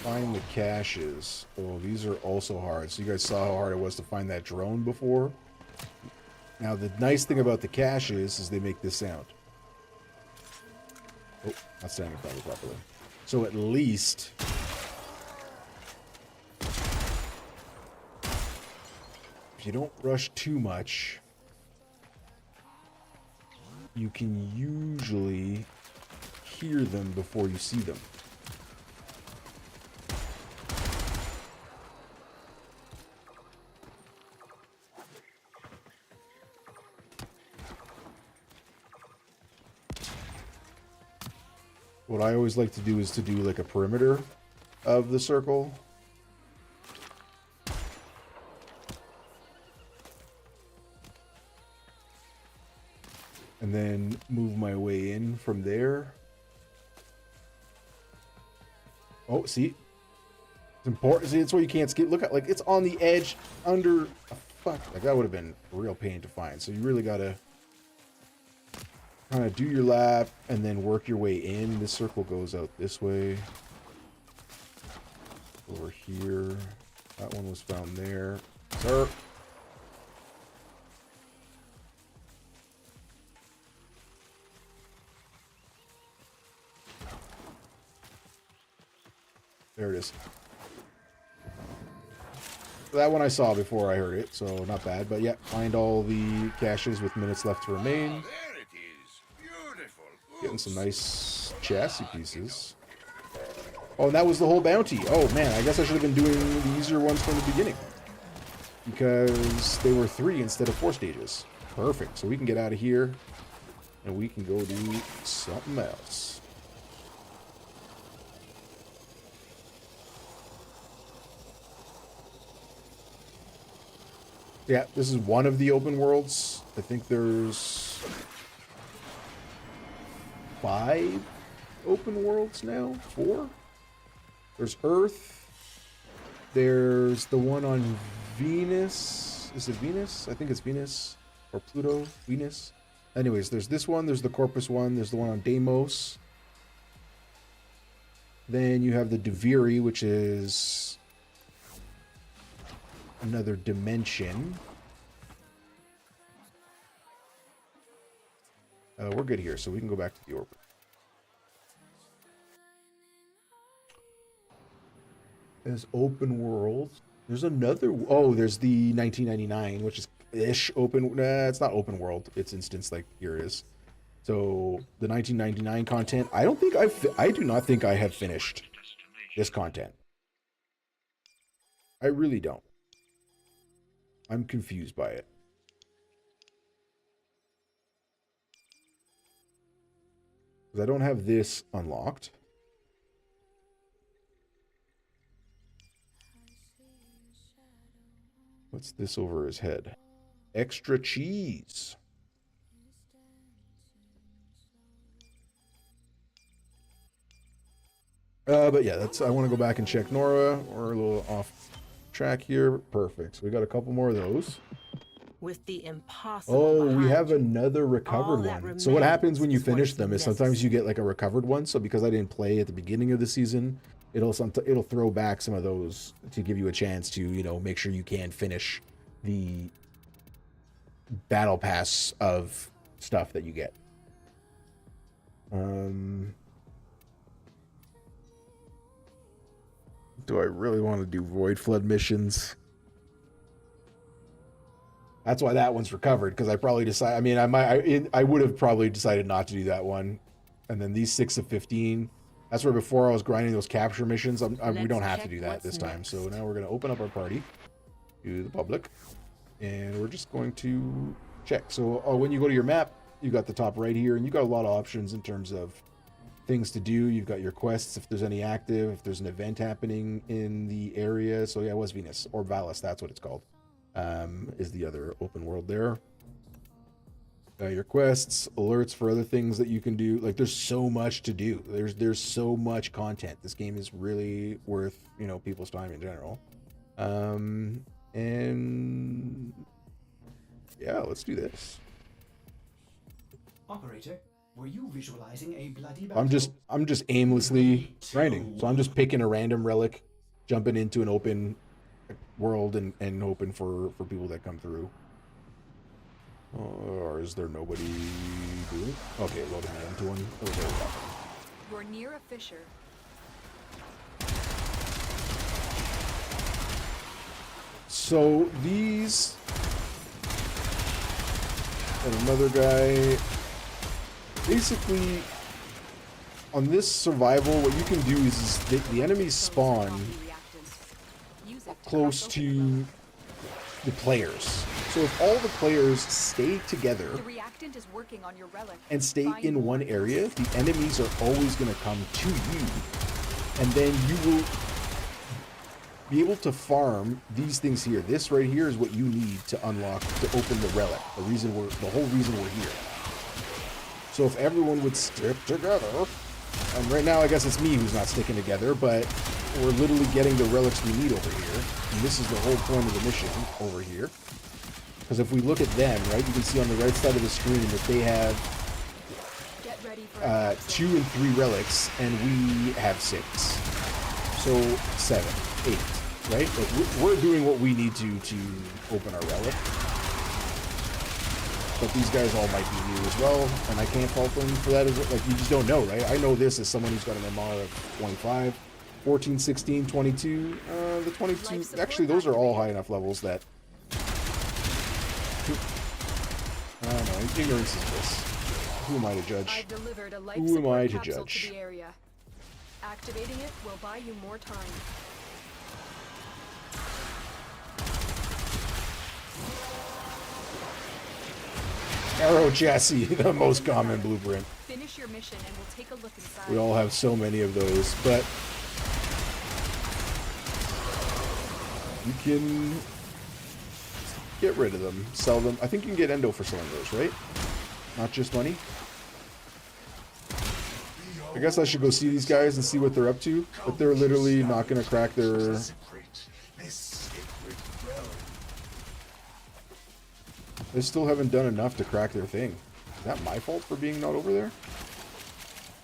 Find the caches. Oh, these are also hard. So you guys saw how hard it was to find that drone before. Now the nice thing about the caches is they make this sound. Oh, not standing probably properly. So at least if you don't rush too much, you can usually hear them before you see them. What I always like to do is to do like a perimeter of the circle. And then move my way in from there. Oh, see? It's important. See, it's where you can't skip. Look at, like, it's on the edge under. Oh, fuck. Like, that would have been a real pain to find. So you really gotta kind of do your lap and then work your way in. This circle goes out this way. Over here. That one was found there. Sir. There it is. That one I saw before I heard it, so not bad. But yeah, find all the caches with minutes left to remain. There it is. Beautiful. Getting some nice chassis pieces. Oh, and that was the whole bounty. Oh man, I guess I should have been doing the easier ones from the beginning. Because they were 3 instead of 4 stages. Perfect. So we can get out of here. And we can go do something else. Yeah, this is one of the open worlds. I think there's 5 open worlds now? 4? There's Earth. There's the one on Venus. Is it Venus? I think it's Venus. Or Pluto. Venus. Anyways, there's this one. There's the Corpus one. There's the one on Deimos. Then you have the Deviri, which is another dimension. We're good here, so we can go back to the orbit. There's open world. There's another. Oh, there's the 1999, which is ish open. Nah, it's not open world. It's instance like here it is. So the 1999 content. I don't think I do not think I have finished this content. I really don't. I'm confused by it. Because I don't have this unlocked. What's this over his head? Extra cheese. But yeah, that's. I want to go back and check Nora. We're a little off track here. Perfect. So we got a couple more of those. With the impossible. Oh, we behind have you, another recovered one. So what happens when you finish them is sometimes you get like a recovered one. So because I didn't play at the beginning of the season, it'll throw back some of those to give you a chance to, you know, make sure you can finish the battle pass of stuff that you get. Do I really want to do Void Flood missions? That's why that one's recovered, because I probably decided. I mean, I would have probably decided not to do that one. And then these 6 of 15. That's where before I was grinding those capture missions. We don't have to do that this time. So now we're going to open up our party to the public, and we're just going to check. So when you go to your map, you got the top right here, and you got a lot of options in terms of things to do. You've got your quests, if there's any active, if there's an event happening in the area. So yeah, it was Venus or Valis, that's what it's called. Is the other open world there. Your quests, alerts for other things that you can do. Like, there's so much to do. There's so much content. This game is really worth, you know, people's time in general. And yeah, let's do this. Operator, were you visualizing a bloody battle? I'm just aimlessly grinding. So I'm just picking a random relic, jumping into an open world and hoping for people that come through. Or is there nobody doing? Okay, loading me into one. Oh, there we go. You're near a fissure. So these and another guy. Basically, on this survival, what you can do is the enemies spawn close to the players. So if all the players stay together The reactant is working on your relic. and stay Find in one more. area, the enemies are always going to come to you. And then you will be able to farm these things here. This right here is what you need to unlock, to open the relic. The whole reason we're here. So if everyone would stick together, and right now I guess it's me who's not sticking together, but we're literally getting the relics we need over here. And this is the whole point of the mission over here. Because if we look at them, right, you can see on the right side of the screen that they have Get ready for a 2 and 3 relics, and we have 6. So 7, 8, right? Like we're doing what we need to open our relic. But these guys all might be new as well, and I can't fault them for that as well. Like, you just don't know, right? I know this as someone who's got an MR of 25, 14, 16, 22. The 22, actually, those are all high enough levels that... no, ignorance is bliss. Who am I to judge? I've delivered a life Who am I support to capsule judge? to the area. Activating it will buy you more time. Arrow chassis, the most common blueprint. Finish your mission and we'll take a look inside. We all have so many of those, but you can get rid of them, sell them. I think you can get endo for selling those, right? Not just money. I guess I should go see these guys and see what they're up to, but they're literally not going to crack their... They still haven't done enough to crack their thing. Is that my fault for being not over there?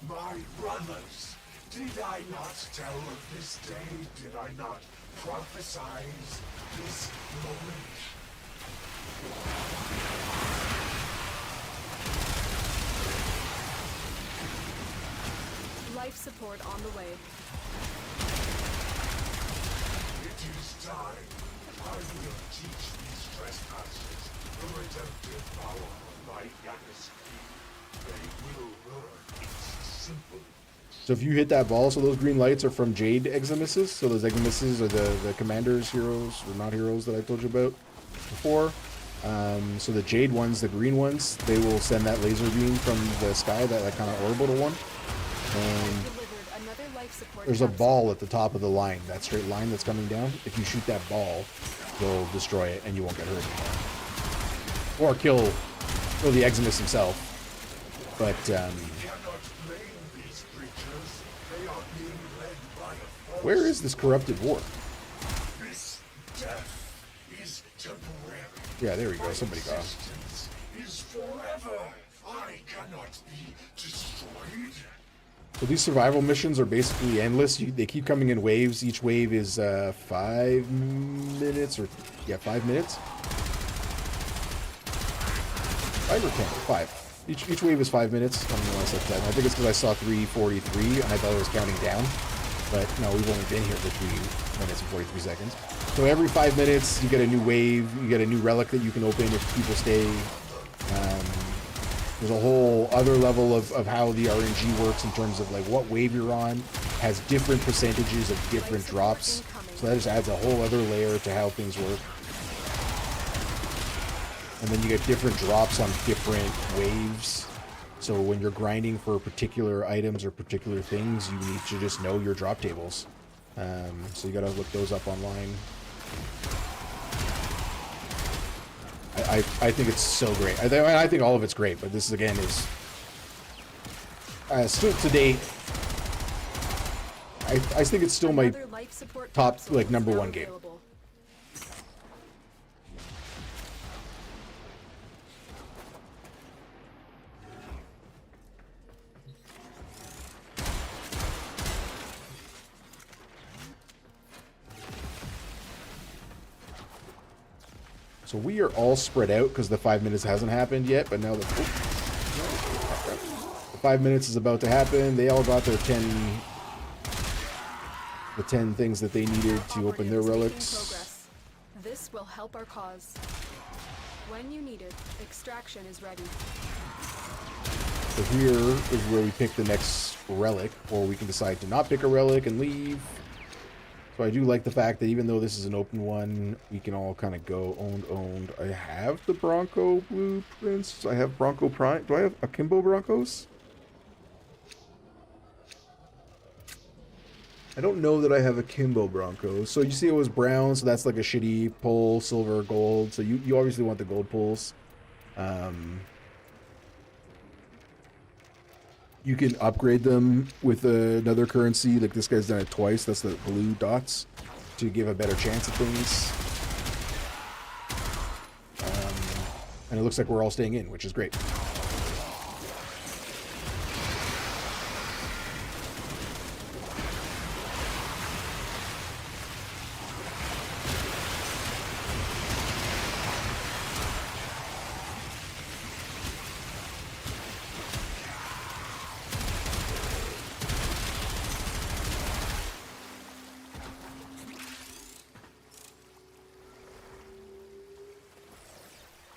My brothers, did I not tell of this day? Did I not prophesize this moment? Life support on the way. It is time. I will teach these trespassers the redemptive power of my Yanisky. They will learn its simple. So if you hit that ball, so those green lights are from Jade Eximuses. So those Eximuses are the commanders, heroes, or not heroes that I told you about before. So the Jade ones, the green ones, they will send that laser beam from the sky, that kind of orbital one. And Delivered another life support there's a capsule. ball at the top of the line, that straight line that's coming down. If you shoot that ball, you'll destroy it and you won't get hurt anymore. Or kill the Eximus himself. But, Cannot blame these creatures. They are being led by a force. where is this corrupted war? This death is temporary. Yeah, there we go. Somebody got him. Existence is forever. I cannot be destroyed. So these survival missions are basically endless. They keep coming in waves. Each wave is 5 minutes, or yeah, 5 minutes. 5 or 10? 5. Each wave is 5 minutes. I don't know why I said 10. I think it's because I saw 3:43 and I thought it was counting down. But no, we've only been here for 3 minutes and 43 seconds. So every 5 minutes, you get a new wave. You get a new relic that you can open if people stay. There's a whole other level of how the RNG works in terms of like what wave you're on has different percentages of different drops. So that just adds a whole other layer to how things work. And then you get different drops on different waves. So when you're grinding for particular items or particular things, you need to just know your drop tables. So you gotta look those up online. I think it's so great. I think all of it's great, but this again is still to date. I think it's still my Another life support top, capsule like, is number now 1 game. available. So we are all spread out because the 5 minutes hasn't happened yet, but now the 5 minutes is about to happen. They all got their 10 things that they needed to open their Operatives making relics. progress. This will help our cause. When you need it, extraction is ready. So here is where we pick the next relic, or we can decide to not pick a relic and leave. So I do like the fact that even though this is an open one, we can all kind of go owned. I have the Bronco blueprints. I have Bronco Prime. Do I have Akimbo Broncos? I don't know that I have Akimbo Broncos. So you see it was brown, so that's like a shitty pull, silver, gold. So you obviously want the gold pulls. You can upgrade them with another currency. Like this guy's done it twice. That's the blue dots to give a better chance at things. And it looks like we're all staying in, which is great.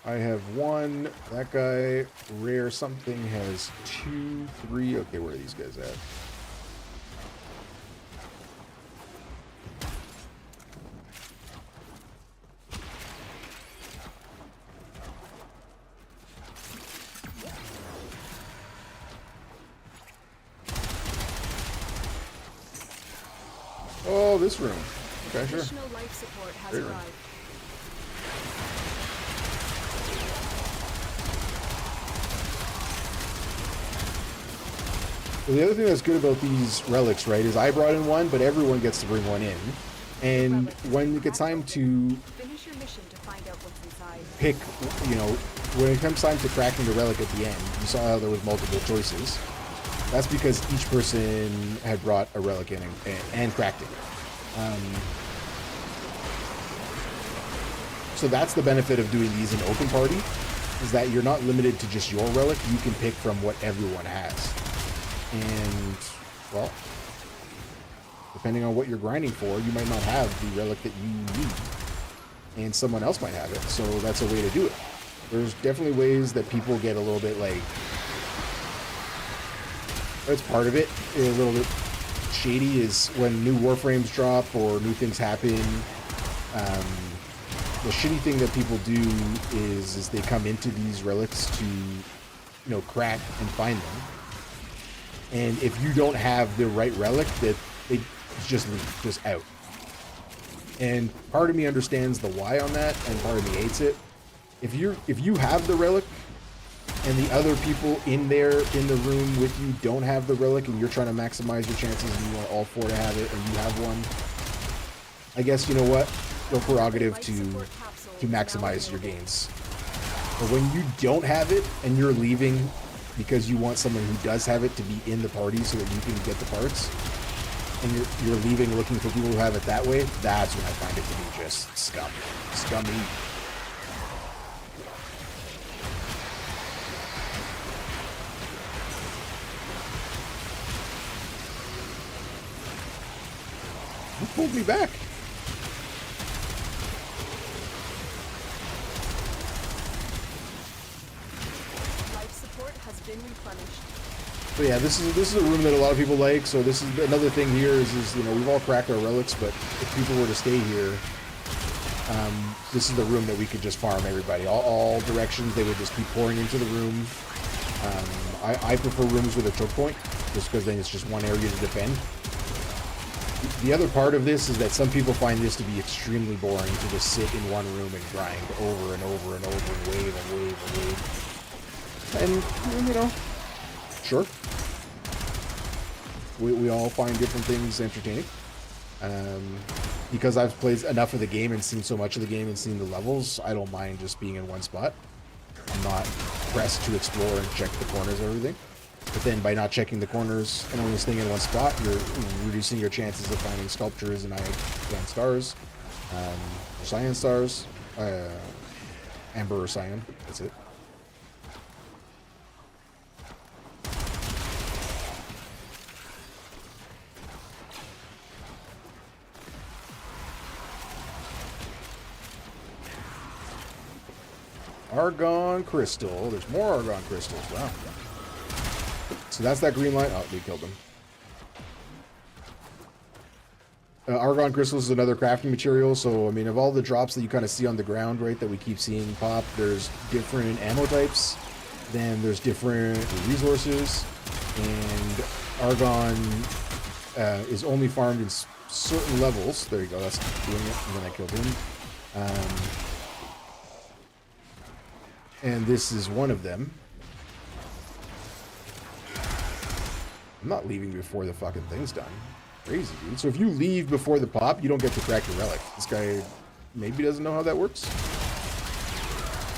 I have one. That guy, rare something, has 2, 3. Okay, where are these guys at? Oh, this room. Okay, sure. Additional life support has Great room. arrived. Well, the other thing that's good about these relics, right, is I brought in one, but everyone gets to bring one in. And when it gets time to Finish your mission to find out what's inside. pick, you know, when it comes time to cracking the relic at the end, you saw how there was multiple choices. That's because each person had brought a relic in and cracked it. So that's the benefit of doing these in open party, is that you're not limited to just your relic. You can pick from what everyone has. And, well, depending on what you're grinding for, you might not have the relic that you need. And someone else might have it. So that's a way to do it. There's definitely ways that people get a little bit like... That's part of it. A little bit shady is when new Warframes drop or new things happen. The shitty thing that people do is they come into these relics to, you know, crack and find them. And if you don't have the right relic, that they just leave, just out. And part of me understands the why on that, and part of me hates it. If you have the relic, and the other people in there in the room with you don't have the relic, and you're trying to maximize your chances, and you want all 4 to have it, and you have one, I guess you know what? Your prerogative to maximize your gains. But when you don't have it and you're leaving because you want someone who does have it to be in the party so that you can get the parts, and you're leaving looking for people who have it that way, that's when I find it to be just scummy. Who pulled me back? Life support has been replenished. So yeah, this is a room that a lot of people like. So this is another thing here is you know, we've all cracked our relics, but if people were to stay here, this is the room that we could just farm everybody. All directions, they would just keep pouring into the room. I prefer rooms with a choke point, just because then it's just one area to defend. The other part of this is that some people find this to be extremely boring to just sit in one room and grind over and over and over and wave and wave and wave. And, you know, sure. We all find different things entertaining. Because I've played enough of the game and seen so much of the game and seen the levels, I don't mind just being in one spot. I'm not pressed to explore and check the corners and everything. But then by not checking the corners and only staying in one spot, you're reducing your chances of finding sculptures and ion stars, cyan stars, amber or cyan. That's it. Argon crystal. There's more argon crystals. Wow. So that's that green light. Oh, we killed him. Argon crystals is another crafting material. So, I mean, of all the drops that you kind of see on the ground, right, that we keep seeing pop, there's different ammo types. Then there's different resources. And Argon is only farmed in certain levels. There you go. That's doing it. And then I killed him. And this is one of them. I'm not leaving before the fucking thing's done. Crazy, dude. So if you leave before the pop, you don't get to crack your relic. This guy maybe doesn't know how that works.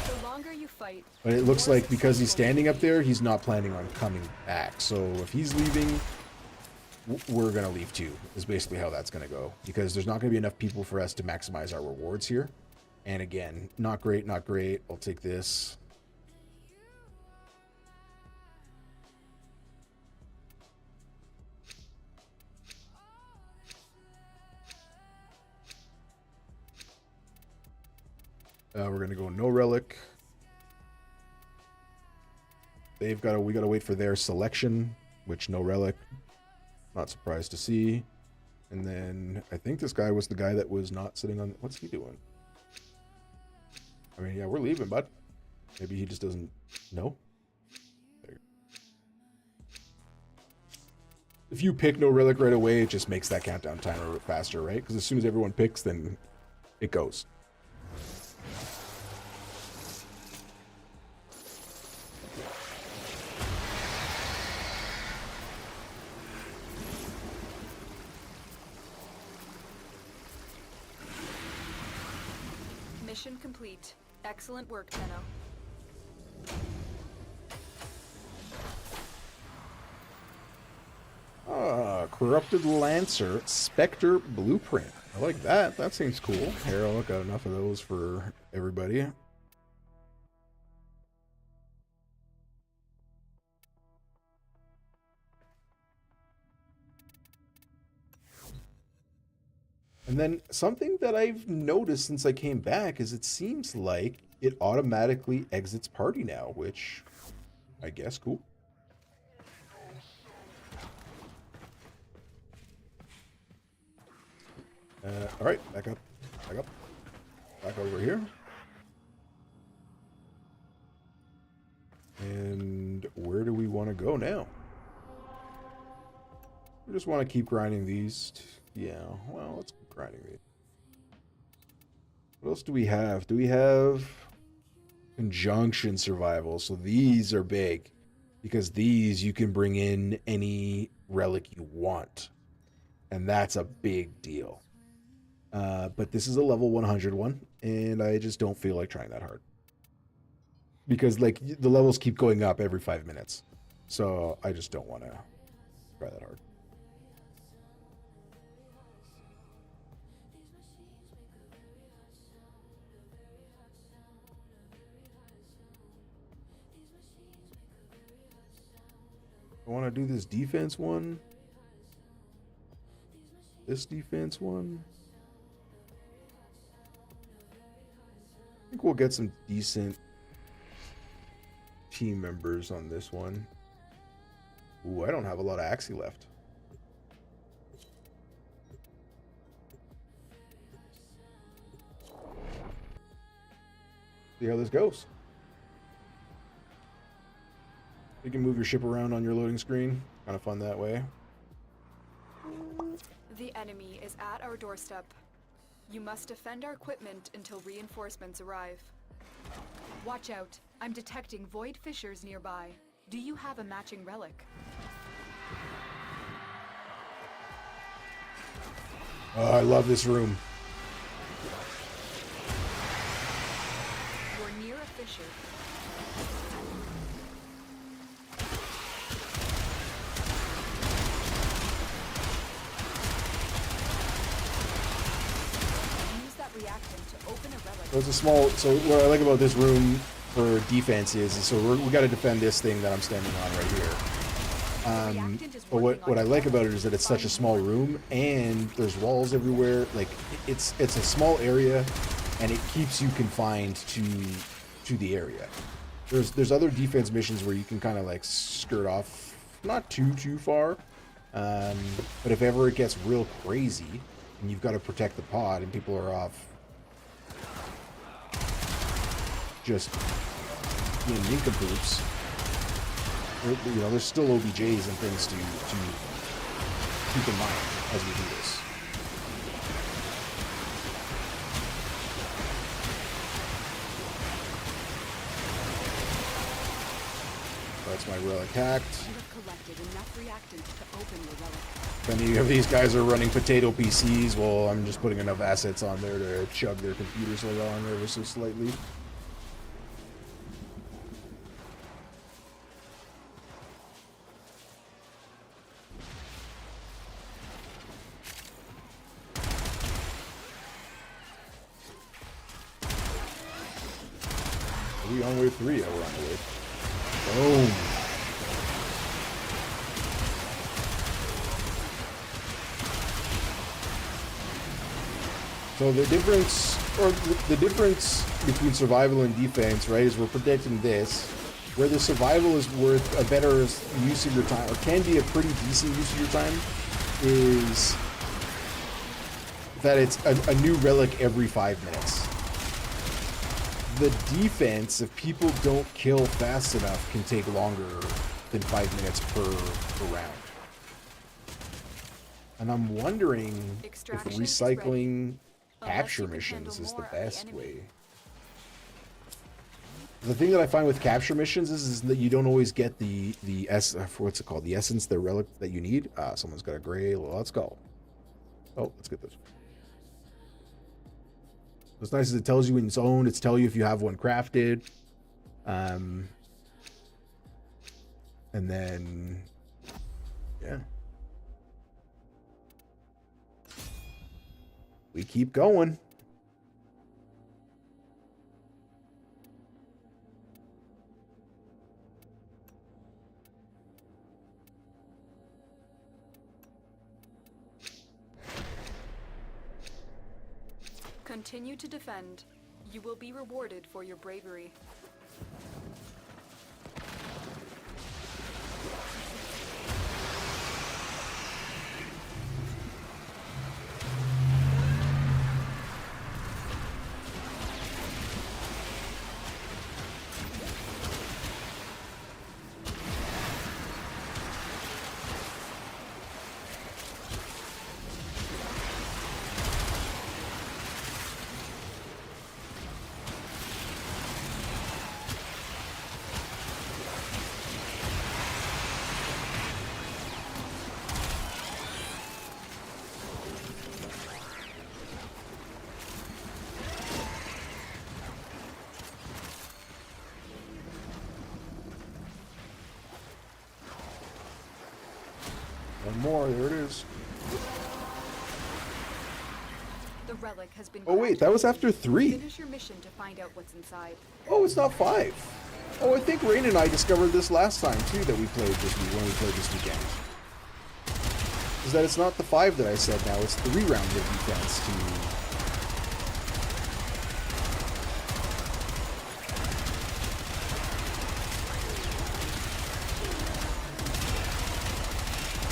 The longer you fight, But it looks like because he's standing up there, he's not planning on coming back. So if he's leaving, we're going to leave too, is basically how that's going to go. Because there's not going to be enough people for us to maximize our rewards here. And again, not great, not great. I'll take this. We're going to go no relic. We got to wait for their selection, which no relic. Not surprised to see. And then I think this guy was the guy that was not sitting on... What's he doing? I mean, yeah, we're leaving, bud. Maybe he just doesn't know. There. If you pick no relic right away, it just makes that countdown timer a bit faster, right? Because as soon as everyone picks, then it goes. Mission complete. Excellent work, Tenno. Corrupted Lancer Spectre Blueprint. I like that. That seems cool. Here, I'll look at enough of those for everybody. And then something that I've noticed since I came back is it seems like it automatically exits party now, which I guess cool. All right, back up, back over here. And where do we want to go now? We just want to keep grinding these. Yeah, well, let's keep grinding these. What else do we have? Do we have conjunction survival? So these are big because these you can bring in any relic you want. And that's a big deal. But this is a level 100 one, and I just don't feel like trying that hard. Because, like, the levels keep going up every 5 minutes. So I just don't want to try that hard. I want to do this defense one. This defense one. I think we'll get some decent team members on this one. Ooh, I don't have a lot of Axie left. See how this goes. You can move your ship around on your loading screen. Kind of fun that way. The enemy is at our doorstep. You must defend our equipment until reinforcements arrive. Watch out. I'm detecting void fissures nearby. Do you have a matching relic? Oh, I love this room. You're near a fissure. So it's a small. So what I like about this room for defense is so we got to defend this thing that I'm standing on right here. But what I like about it is that it's such a small room and there's walls everywhere. Like it's a small area, and it keeps you confined to the area. There's other defense missions where you can kind of like skirt off, not too far. But if ever it gets real crazy, and you've got to protect the pod, and people are off just being nincompoops. You know, there's still OBJs and things to keep in mind as we do this. That's my relic hacked. You have collected enough reactants to open the relic. If any of these guys are running potato PCs, well, I'm just putting enough assets on there to chug their computers along ever so slightly. Are we on wave 3? Yeah, we're on the wave. Boom. So the difference between survival and defense, right, is we're protecting this, where the survival is worth a better use of your time, or can be a pretty decent use of your time, is that it's a new relic every 5 minutes. The defense, if people don't kill fast enough, can take longer than 5 minutes per round. And I'm wondering if recycling capture missions is the best way. The thing that I find with capture missions is that you don't always get the what's it called? The essence, the relic that you need. Someone's got a gray. Well, let's go. Oh, let's get this. What's nice is it tells you when it's owned. It's telling you if you have one crafted. And then, yeah. We keep going. Continue to defend. You will be rewarded for your bravery. One more, there it is. The relic has been Oh wait, that was after 3. Finish your mission to find out what's inside. Oh, it's not 5. Oh, I think Rain and I discovered this last time too that we played this week when we played this weekend. Is that it's not the 5 that I said now, it's 3 rounds of defense to...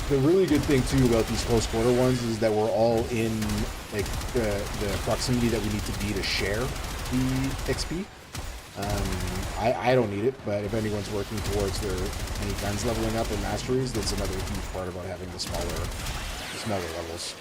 The really good thing too about these close quarter ones is that we're all in like the proximity that we need to be to share the XP. I don't need it, but if anyone's working towards any guns leveling up or masteries, that's another huge part about having the smaller levels.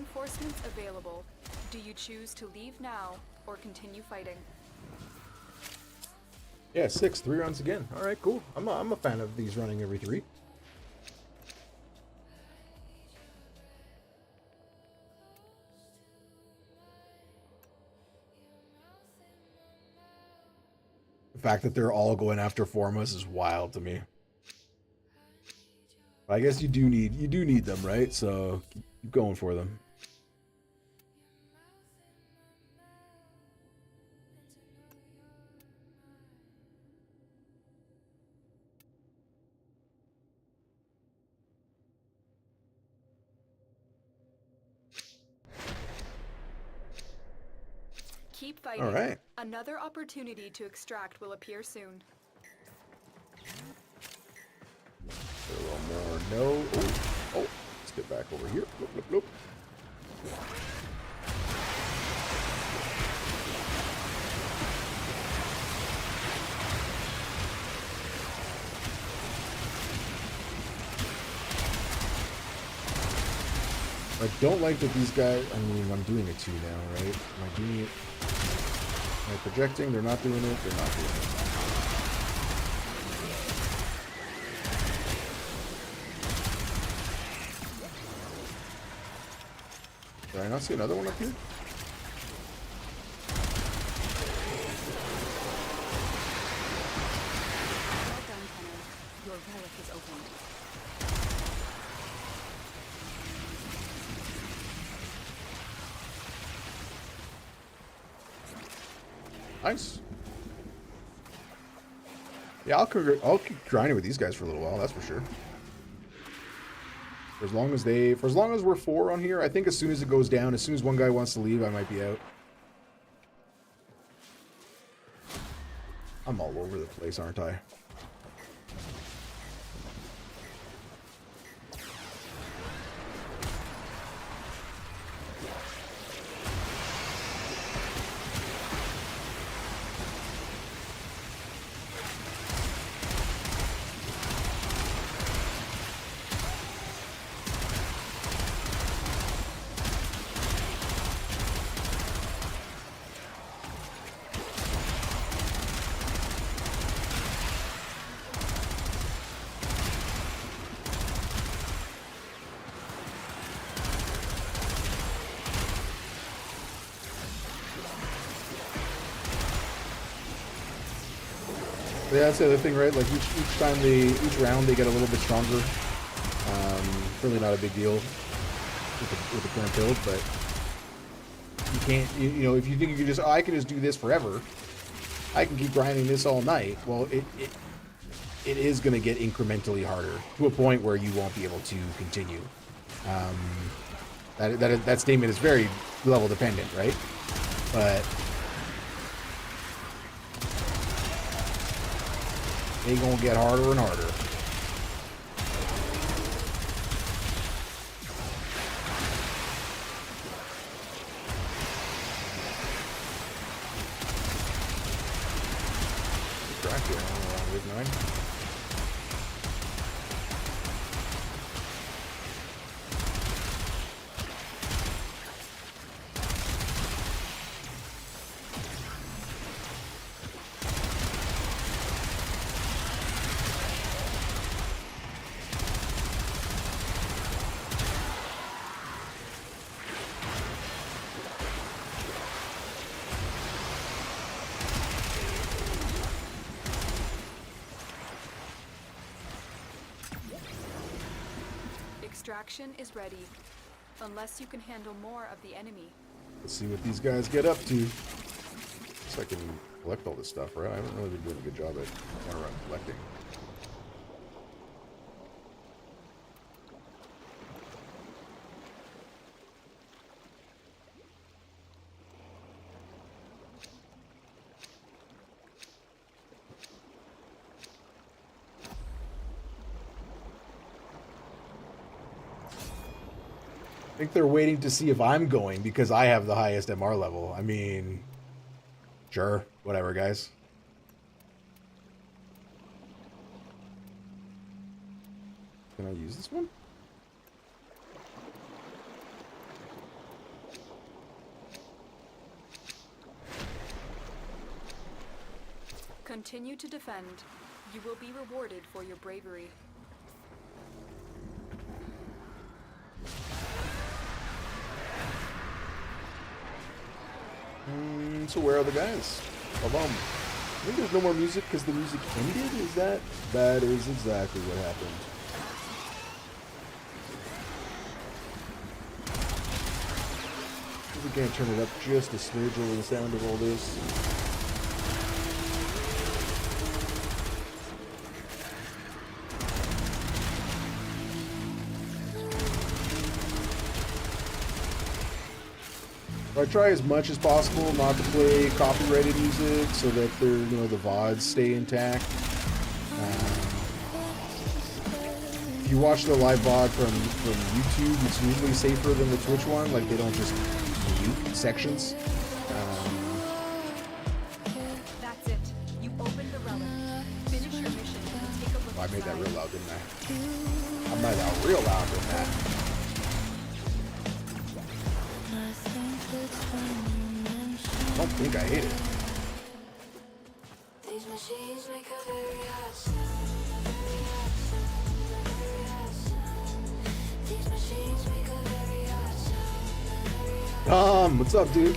Reinforcements available. Do you choose to leave now or continue fighting? Yeah, 6, 3 rounds again. All right, cool. I'm a fan of these running every 3. The fact that they're all going after Formas is wild to me. But I guess you do need them, right? So keep going for them. Keep fighting. All right. Another opportunity to extract will appear soon. A little more. No. Oh, let's get back over here. Look, look, look. I don't like that these guys. I mean, I'm doing it 2 now, right? Am I doing it? Am I projecting? They're not doing it. They're not doing it. Did I not see another one up here? Well done, Kenner. Your relic is opened. Nice. Yeah, I'll keep grinding with these guys for a little while. That's for sure. For as long as we're 4 on here, I think as soon as it goes down, as soon as one guy wants to leave, I might be out. I'm all over the place, aren't I? Yeah, that's the other thing, right? Like each round they get a little bit stronger. Really not a big deal with the current build, but you can't. You know, if you think you can just, I can just do this forever. I can keep grinding this all night. Well, it is going to get incrementally harder to a point where you won't be able to continue. That statement is very level dependent, right? But they gonna get harder and harder. Dracula around with 9. Extraction is ready. Unless you can handle more of the enemy. Let's see what these guys get up to. Guess I can collect all this stuff, right? I haven't really been doing a good job at going around collecting. I think they're waiting to see if I'm going because I have the highest MR level. I mean, sure, whatever, guys. Can I use this one? Continue to defend. You will be rewarded for your bravery. So where are the guys? I think there's no more music because the music ended? Is that? That is exactly what happened. We can't turn it up just a smidge over the sound of all this. I try as much as possible not to play copyrighted music so that they're, the VODs stay intact. If you watch the live VOD from YouTube, it's usually safer than the Twitch one. Like, they don't just mute sections. That's it. You opened the relic. Finish your mission and take a look. I made that real loud, didn't I? I made that real loud, didn't I? I don't think I hate it. These machines make a very hot sound, very hot sound, very hot sound. These machines make a very hot sound, very hot What's up, dude?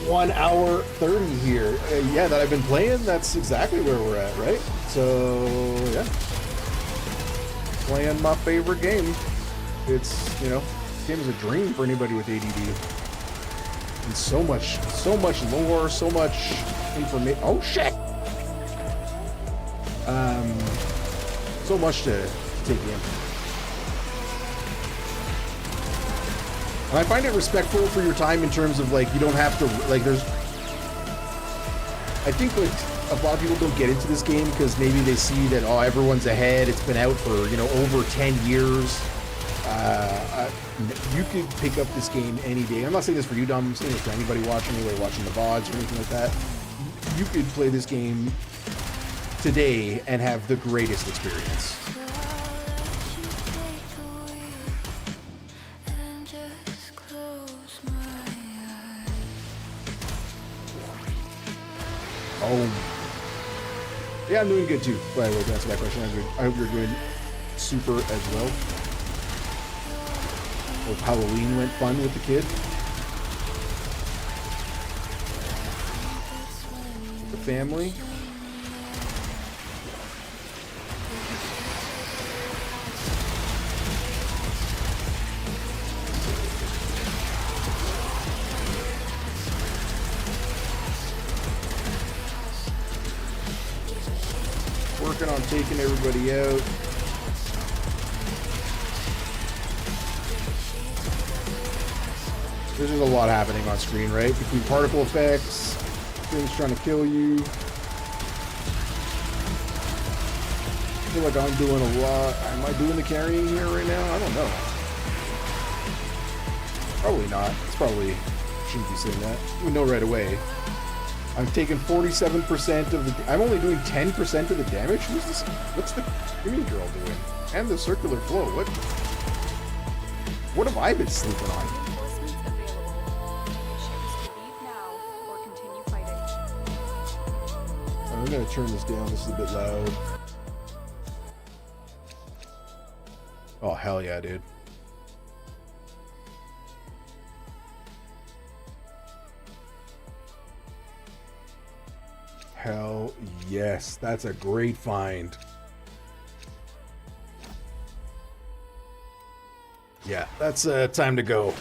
1 hour 30 here. Yeah, that I've been playing, that's exactly where we're at, right? So, yeah. Playing my favorite game. It's, this game is a dream for anybody with ADD. And so much lore, so much information. Oh, shit! So much to take in. And I find it respectful for your time in terms of, like, you don't have to, like, there's... I think, like, a lot of people don't get into this game because maybe they see that, oh, everyone's ahead, it's been out for, over 10 years. You could pick up this game any day. I'm not saying this for you, Dom. I'm saying this for anybody watching the VODs or anything like that. You could play this game today and have the greatest experience. Oh. Yeah, I'm doing good too. By the way, to answer that question, I'm good. I hope you're doing super as well. Hope Halloween went fun with the kid. The family. Working on taking everybody out. There's just a lot happening on screen, right? Between particle effects, things trying to kill you. I feel like I'm doing a lot. Am I doing the carrying here right now? I don't know. Probably not. It's probably, shouldn't be saying that. You know right away. I'm taking 47% of the, I'm only doing 10% of the damage? Who's this? What's the Gimme Girl doing? And the circular flow. What have I been sleeping on? Reinforcements available. Choose to leave now or continue fighting. I'm gonna turn this down. This is a bit loud. Oh, hell yeah, dude. Hell yes. That's a great find. Yeah, that's time to go.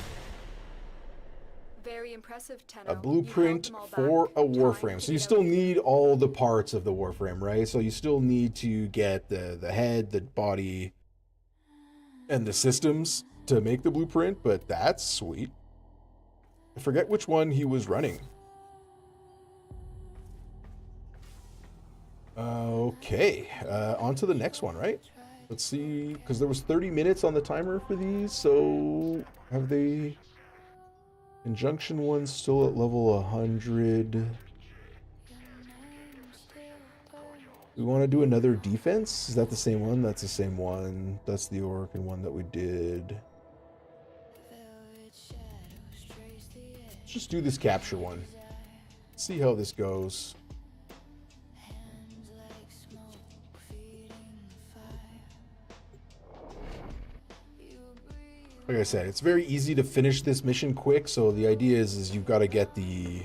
Very impressive, Tenno. A blueprint for a Warframe. So you still need all the parts of the Warframe, right? So you still need to get the head, the body, and the systems to make the blueprint, but that's sweet. I forget which one he was running. Okay, on to the next one, right? Let's see, because there was 30 minutes on the timer for these, so have they... Injunction one's still at level 100. We want to do another defense? Is that the same one? That's the same one. That's the Orc and one that we did. Let's just do this capture one. see how this goes. Like I said, it's very easy to finish this mission quick, so the idea is you've got to get the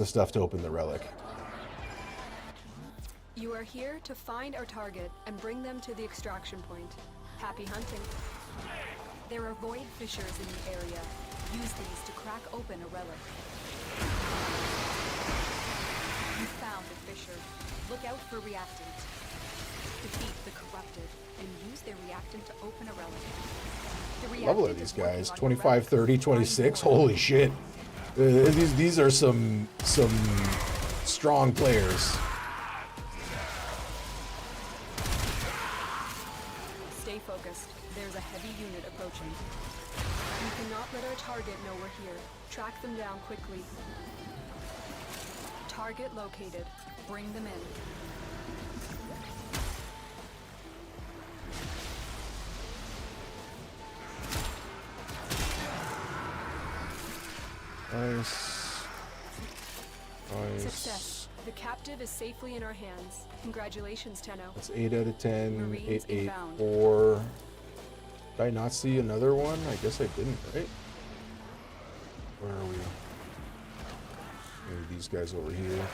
stuff to open the relic. You are here to find our target and bring them to the extraction point. Happy hunting. There are void fissures in the area. Use these to crack open a relic. You found a fissure. Look out for reactant. Defeat the corrupted and use their reactant to open a relic. The Level are reactant these is working guys? on your 25, relic. 30, 26. Find more. Holy shit. These are some strong players. Stay focused. There's a heavy unit approaching. We cannot let our target know we're here. Track them down quickly. Target located. Bring them in. Nice. Nice. Success. The captive is safely in our hands. Congratulations, Tenno. That's 8 out of 10. Marines 8, 8, inbound. 4. Did I not see another one? I guess I didn't, right? Where are we? Maybe these guys over here.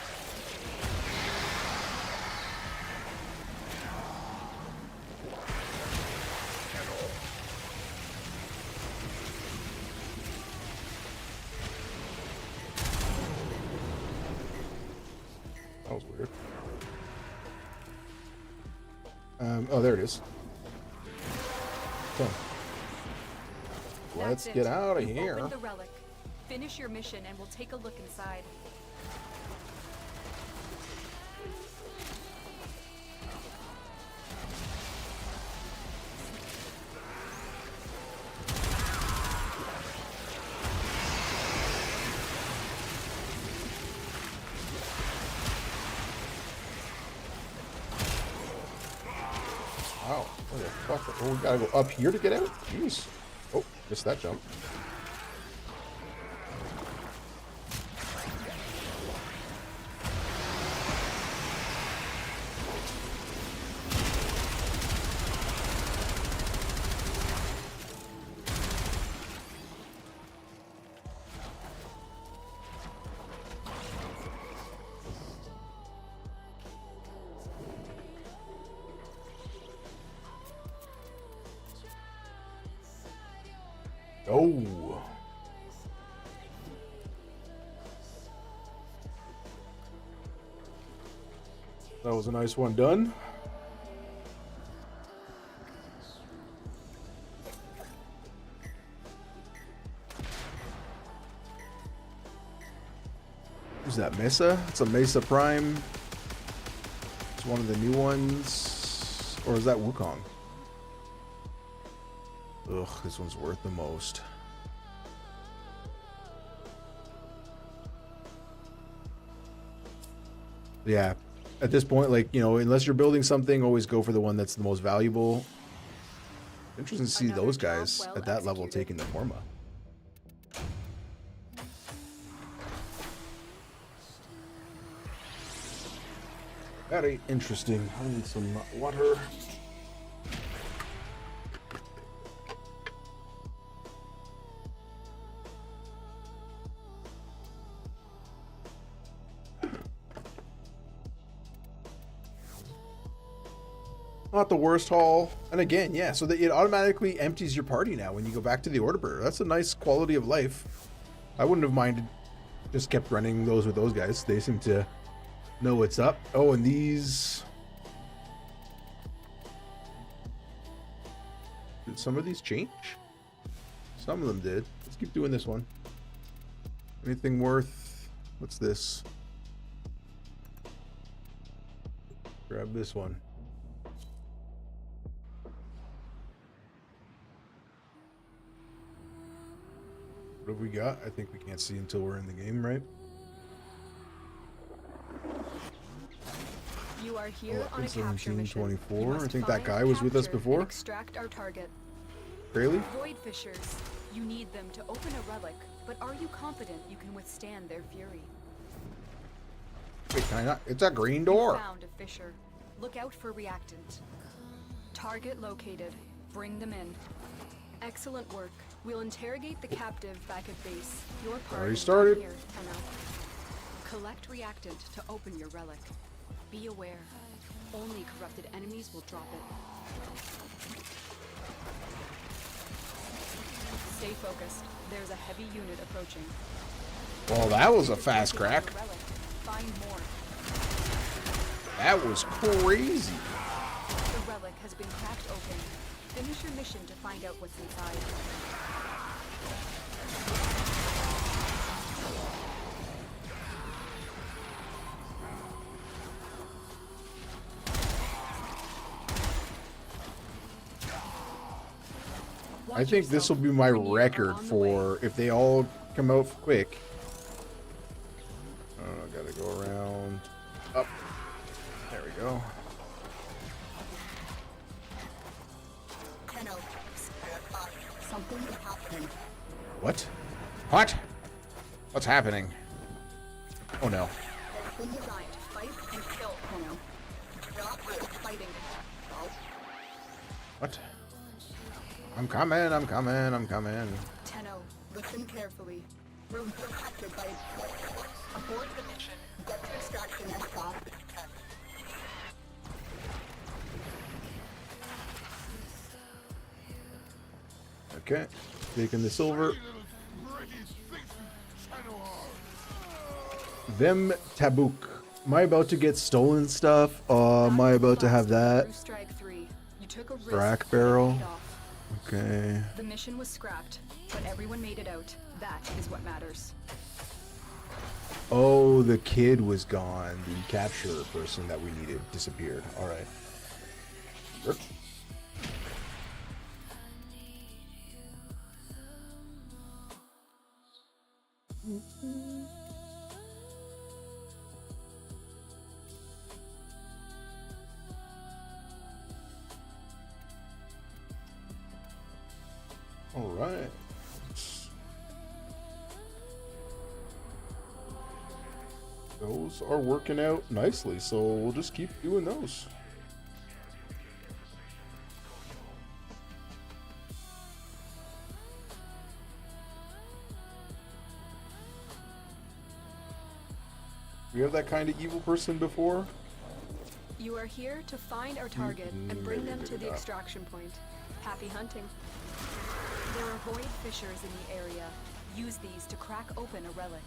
That was weird. Oh, there it is. Okay. Let's That's get it. out of You here. opened the relic. Finish your mission and we'll take a look inside. Wow. What the fuck? Oh, we gotta go up here to get out? Jeez. Oh, missed that jump. Oh. That was a nice one done. Who's that, Mesa? It's a Mesa Prime. It's one of the new ones. Or is that Wukong? Ugh, this one's worth the most. Yeah, at this point, like, you know, unless you're building something, always go for the one that's the most valuable. Interesting to see Another those job guys well at that level executed. taking the Forma. Very interesting. I need some water. Not the worst haul. And again, yeah, so that it automatically empties your party now when you go back to the order burner. That's a nice quality of life. I wouldn't have minded. Just kept running those with those guys. They seem to know what's up. Oh, and these... Did some of these change? Some of them did. Let's keep doing this one. Anything worth... What's this? Grab this one. What have we got? I think we can't see until we're in the game, right? You are here on a capture 17, mission. 24. You must I think that find, guy was with us capture, and before. extract our target. Rayleigh? Void fissures. You need them to open a relic, but are you confident you can withstand their fury? Wait, can I not? It's a green You door. found a fissure. Look out for reactant. Target located. Bring them in. Excellent work. We'll interrogate the captive back at base. Your part Already is started. done here, Tenno. Collect reactant to open your relic. Be aware. Only corrupted enemies will drop it. Stay focused. There's a heavy unit approaching. Well, that was a fast crack. Your relic. Find more. That was crazy. The relic has been cracked open. Finish your mission to find out what's inside. I think this will be my record for if they all come out quick. Oh, I gotta go around. Up. There we go. Something is happening. What? What? What's happening? Oh no. It's been designed to fight and kill, Tenno. Not with fighting. What? I'm coming, I'm coming, I'm coming. Tenno, listen carefully. We're impacted by abort the mission. Get to extraction as fast as you can. Okay. Taking the silver. Them Tabuk. Am I about to get stolen stuff? Am I about to have that? Through strike 3. You took a risk. Rack but it barrel. paid off. Okay. The mission was scrapped, but everyone made it out. That is what matters. Oh, the kid was gone. The capture person that we needed disappeared. All right. Sure. All right. Those are working out nicely, so we'll just keep doing those. We have that kind of evil person before? You are here to find our target and bring them to the extraction point. Happy hunting. There are void fissures in the area. Use these to crack open a relic.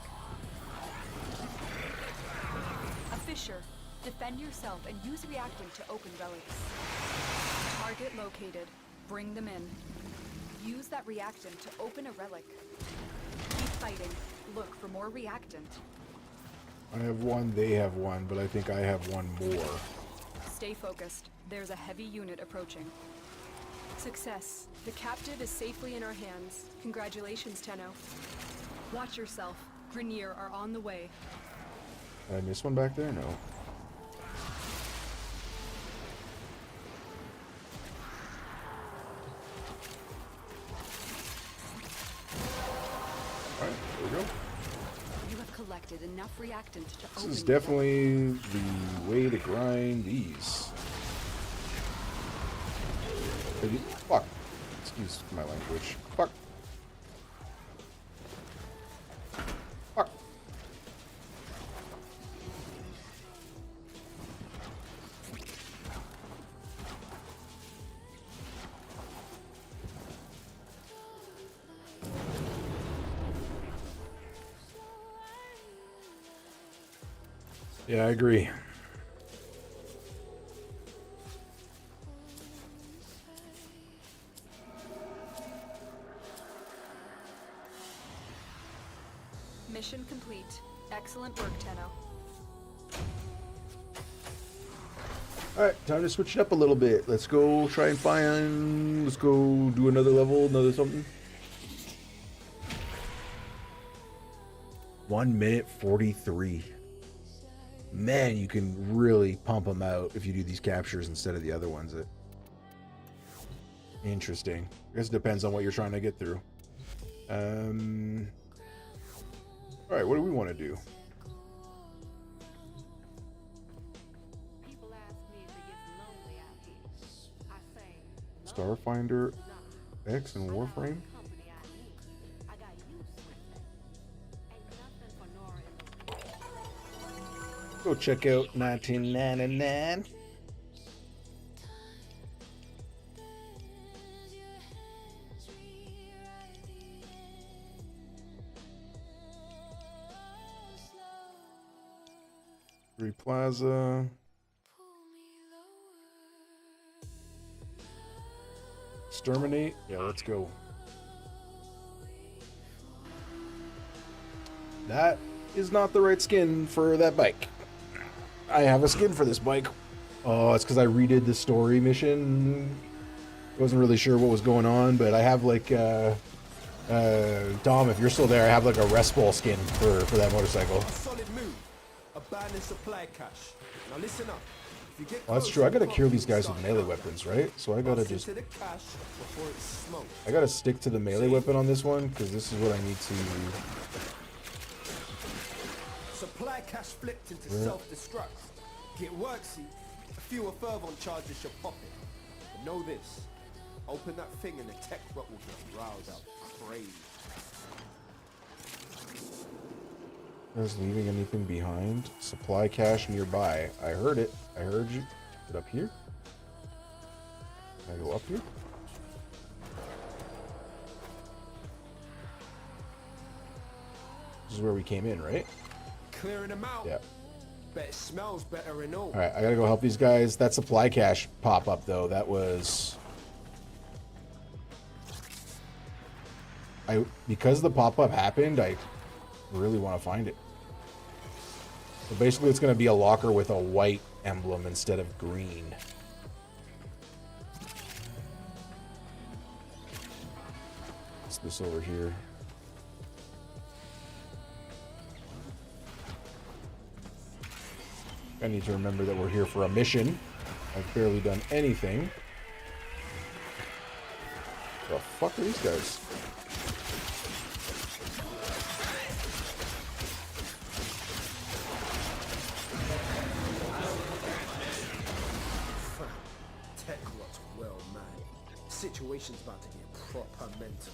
A fissure. Defend yourself and use reactant to open relics. Target located. Bring them in. Use that reactant to open a relic. Keep fighting. Look for more reactant. I have one, they have one, but I think I have one more. Stay focused. There's a heavy unit approaching. Success. The captive is safely in our hands. Congratulations, Tenno. Watch yourself. Grenier are on the way. Did I miss one back there? No. Alright, there we go. You have collected enough reactant to This open is your definitely the way to grind these. Fuck. Excuse my language. Fuck. Fuck. Yeah, I agree. mission complete. Excellent work, Tenno. Alright, time to switch it up a little bit. Let's go try and find... Let's go do another level, another something. 1 minute 43. Man, you can really pump them out if you do these captures instead of the other ones. Interesting. I guess it depends on what you're trying to get through. Alright, what do we want to do? Starfinder X and Warframe. Go check out 1999. Free Plaza. Exterminate. Yeah, let's go. That is not the right skin for that bike. I have a skin for this bike. Oh, it's because I redid the story mission. Wasn't really sure what was going on, but I have like Dom, if you're still there, I have like a rest ball skin for that motorcycle. Solid move. Abandon supply cache. Now listen up. If you get Well, that's true. I gotta kill these guys with melee weapons, right? So I gotta just... I gotta stick to the melee weapon on this one, because this is what I need to... Supply cache flipped into self-destruct. Get worksy. A fewer fervent charges should pop it. But know this. Open that thing and the tech rot will get riled up. Crazy. Is leaving anything behind? Supply cache nearby. I heard it. I heard you. Is it up here? Can I go up here? This is where we came in, right? Clearing them out. Yeah. Bet it smells better and all. Alright, I gotta go help these guys. That supply cache pop up though, that was... Because the pop-up happened, I really want to find it. So basically it's going to be a locker with a white emblem instead of green. What's this over here? I need to remember that we're here for a mission. I've barely done anything. The fuck are these guys? Tech rot's well mad. Situation's about to get proper mental.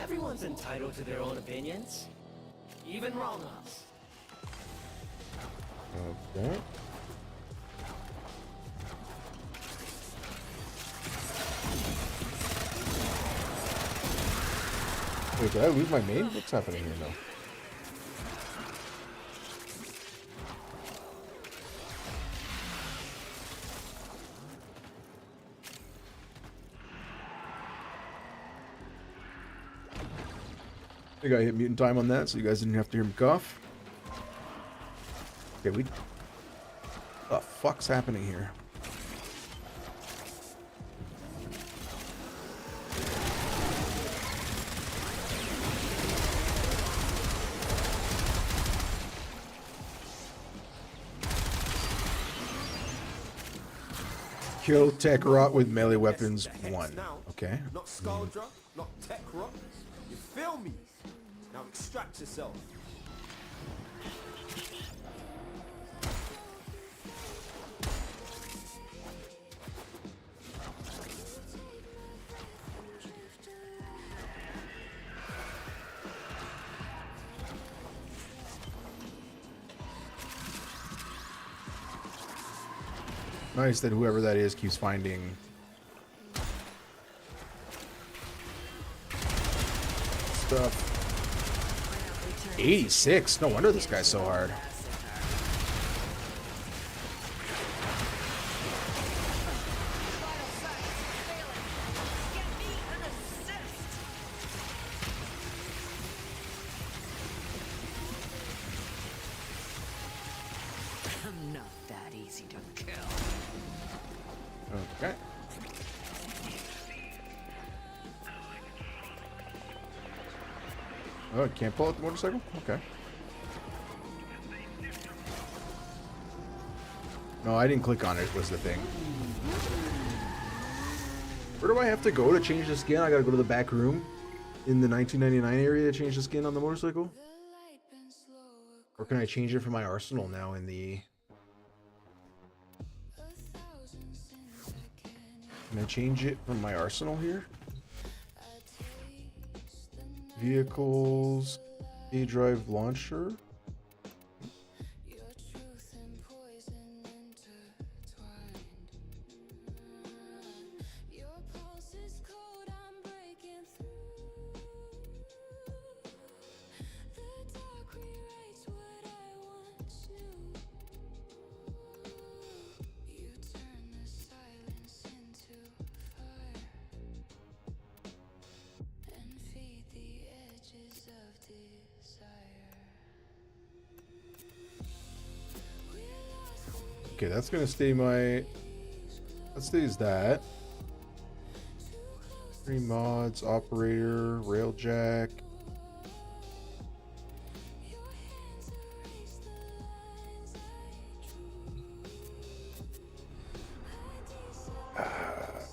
Everyone's entitled to their own opinions. Even wrong us. Okay. Wait, did I lose my main? What's happening here now? I think I hit mutant time on that, so you guys didn't have to hear me cough. Okay, what the fuck's happening here? Kill tech rot with melee weapons 1. Okay. Not Scaldra, not tech rot. You feel me? Now extract yourself. Nice that whoever that is keeps finding stuff. 86? No wonder this guy's so hard. I'm not that easy to kill. Okay. Oh, I can't pull out the motorcycle? Okay. No, I didn't click on it, was the thing. Where do I have to go to change the skin? I gotta go to the back room in the 1999 area to change the skin on the motorcycle? Or can I change it from my arsenal now in the... Can I change it from my arsenal here? Vehicles, A drive launcher. Okay, that's gonna stay my. That stays that. 3 mods, operator, railjack.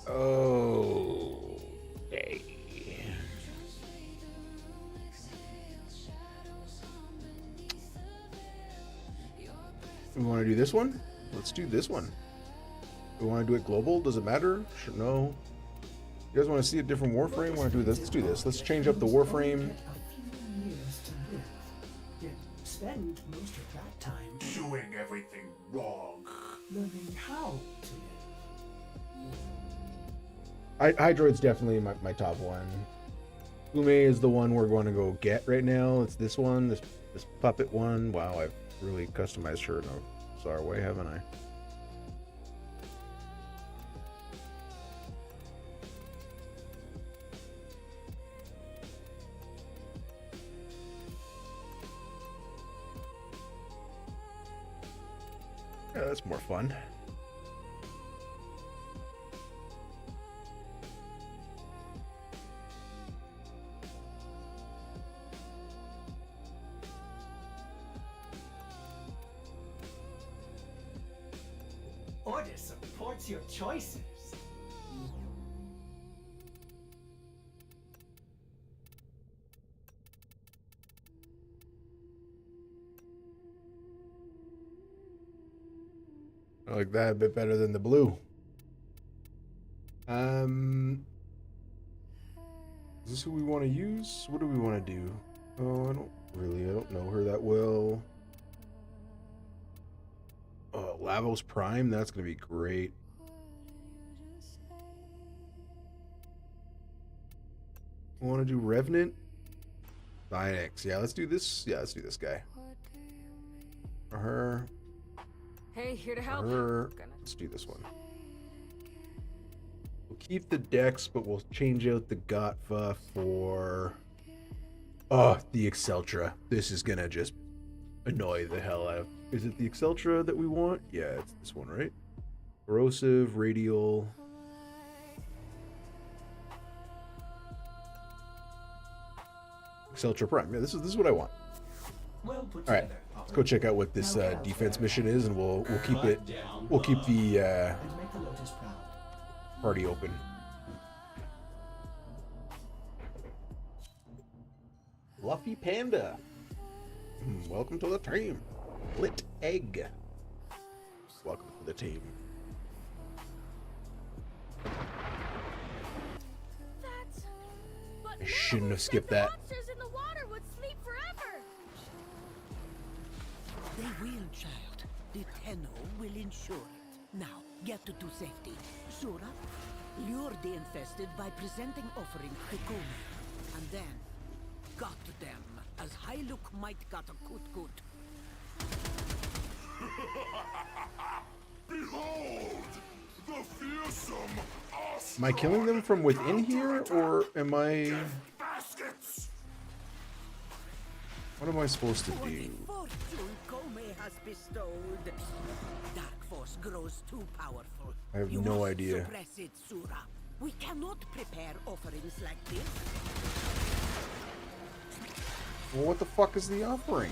Oh. Okay. We want to do this one? Let's do this one. We want to do it global? Does it matter? Sure, no. You guys want to see a different Warframe? Want to do this? Let's do this. Let's change up the Warframe. A few years to live, yet spend most of that time Doing everything wrong. learning how to live. Hydroid's definitely my top one. Ume is the one we're going to go get right now. It's this one, this puppet one. Wow, I've really customized her in a bizarre way, haven't I? Yeah, that's more fun. Order supports your choices. I like that a bit better than the blue. Is this who we want to use? What do we want to do? Oh, I don't know her that well. Oh, Lavos Prime, that's gonna be great. Want to do Revenant? Dynex. Yeah, let's do this. Yeah, let's do this guy. Or her. Hey, here to help. Her. Let's do this one. We'll keep the Dex, but we'll change out the Gotfa for... Oh, the Exceltra. This is gonna just annoy the hell out of... Is it the Exceltra that we want? Yeah, it's this one, right? Corrosive, Radial... Exceltra Prime. Yeah, this is what I want. Well put All right, together, let's go check out what this defense mission is, and we'll keep it. We'll keep the and make the Lotus proud. party open. Fluffy Panda. Welcome to the team. Lit Egg. Welcome to the team. I shouldn't have skipped that. Monsters in the water would sleep forever. They will, child. The Tenno will ensure it. Now, get to safety. Sura, lure the infested by presenting offerings to Kumi. And then, gut them, as Hailuk might got a kut-kut. Behold! The fearsome Am I killing them from within here, or am I... baskets! What am I supposed to For the do? fortune Kome has bestowed. Dark force grows too powerful. I have You no must idea. Suppress it, Sura. We cannot prepare offerings like this. Well, what the fuck is the offering?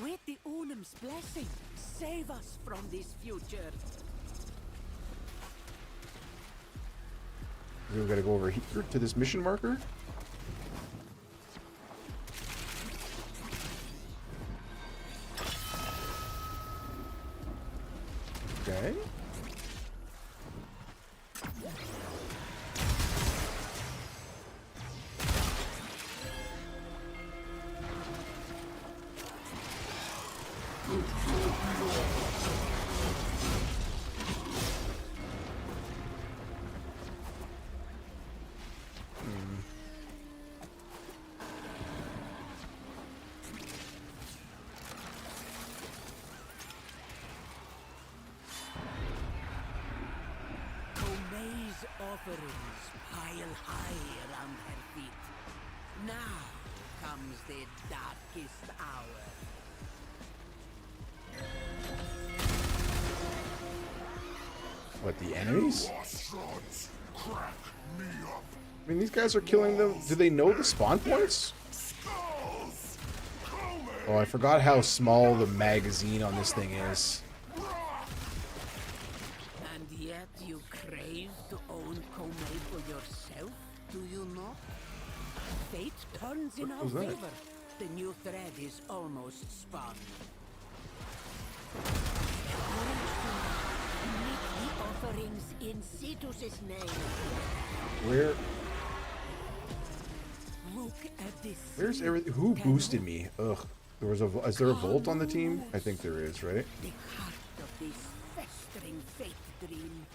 With the Unum's blessing, save us from this future. We gotta go over here to this mission marker. Okay. comes the darkest hour. What, the enemies? Bastards, crack me up. I mean, these guys are killing them. Do they know the spawn points? Skulls, Oh, I forgot how small the magazine on this thing is. And yet you crave to own Komei for yourself, do you not? Fate turns in our was that? favor. The new thread is almost spun. Make the offerings in Cetus's name. Where? Look at this. Where's everything? Who boosted me? Ugh. There was a. Is there a Volt on the team? I think there is, right? The heart of this festering fate dream.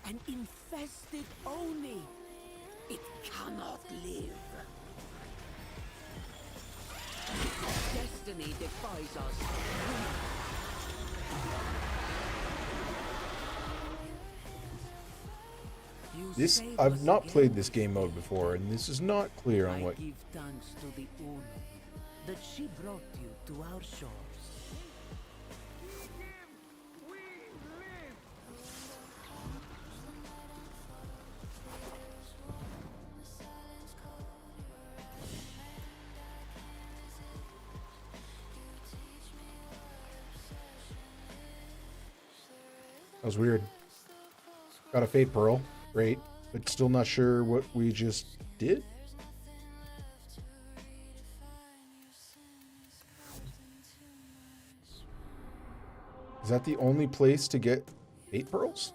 An infested Oni. It cannot live. Destiny defies us. You This save I've us not again. played this game mode before, and this is not clear on I what. give thanks to the Uno that she brought you to our shores. That was weird. Got a Fate Pearl. Great. But still not sure what we just did. Is that the only place to get Fate Pearls?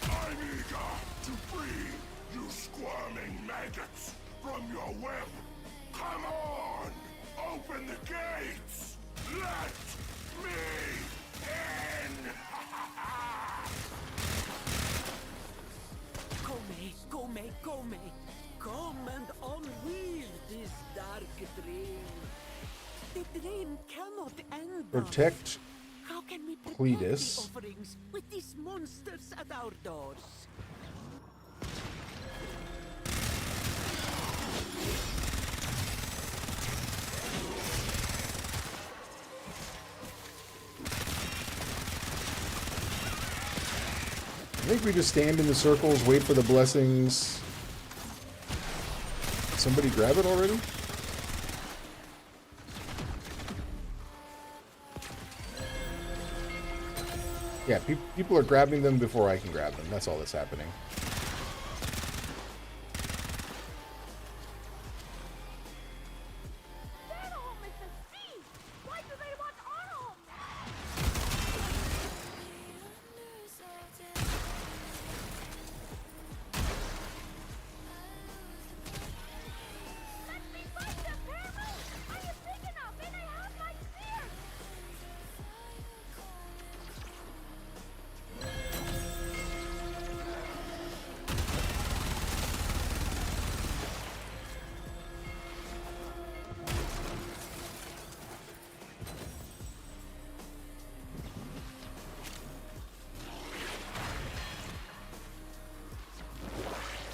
I'm eager to free you squirming maggots from your web. Come on! Open the gates! Let me in! Come. Come and unweave this dark dream. The dream cannot end. Protect How can we protect Cletus. the offerings with these monsters at our doors? I think we just stand in the circles, wait for the blessings. Somebody grab it already? Yeah, people are grabbing them before I can grab them. That's all that's happening.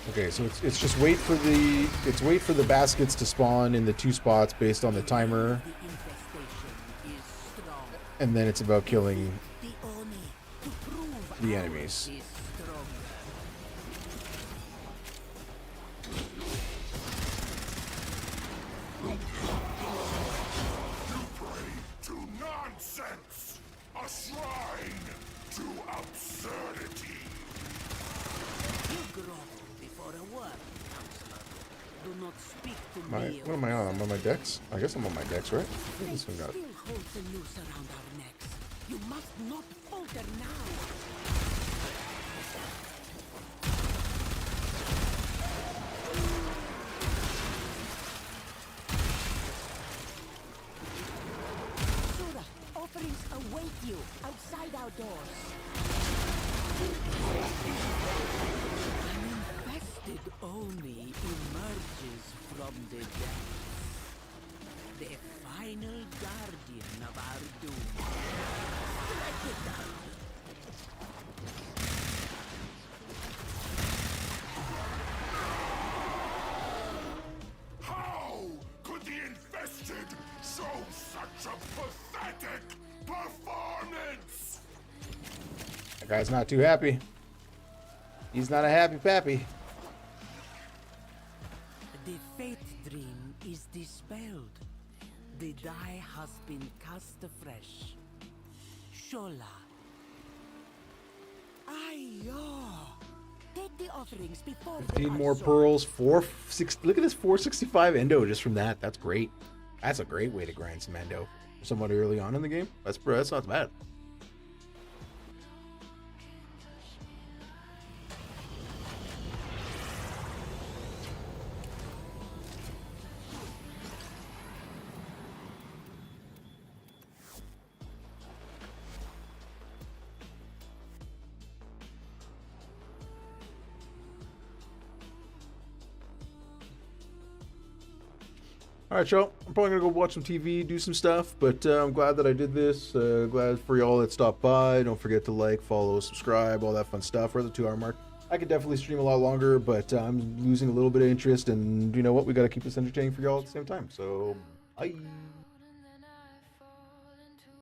Okay, so it's just wait for the baskets to spawn in the 2 spots based on the timer, The infestation is strong. and then it's about killing The Oni to prove the ours enemies. is stronger. You pray to nonsense! A shrine to absurdity! You grovel before a word, counselor. Do not speak to me. What am I on? I'm on my decks? I guess I'm on my decks, right? Fate This one got it. still holds a noose around our necks. You must not falter now. Sura, offerings await you outside our doors. An infested Oni emerges from the depths. The final guardian of our doom. Strike it down. How could the infested show such a pathetic performance? That guy's not too happy. He's not a happy pappy. The fate dream is dispelled. The die has been cast afresh. Shola. Ayo. Take the offerings before 15 more pearls. 460. Look at this 465 endo just from that. That's great. That's a great way to grind some endo. Somewhat early on in the game. That's not bad. All right, y'all. I'm probably gonna go watch some TV, do some stuff, but I'm glad that I did this. Glad for y'all that stopped by. Don't forget to like, follow, subscribe, all that fun stuff. We're at the 2 hour mark. I could definitely stream a lot longer, but I'm losing a little bit of interest, and you know what? We got to keep this entertaining for y'all at the same time. So, bye.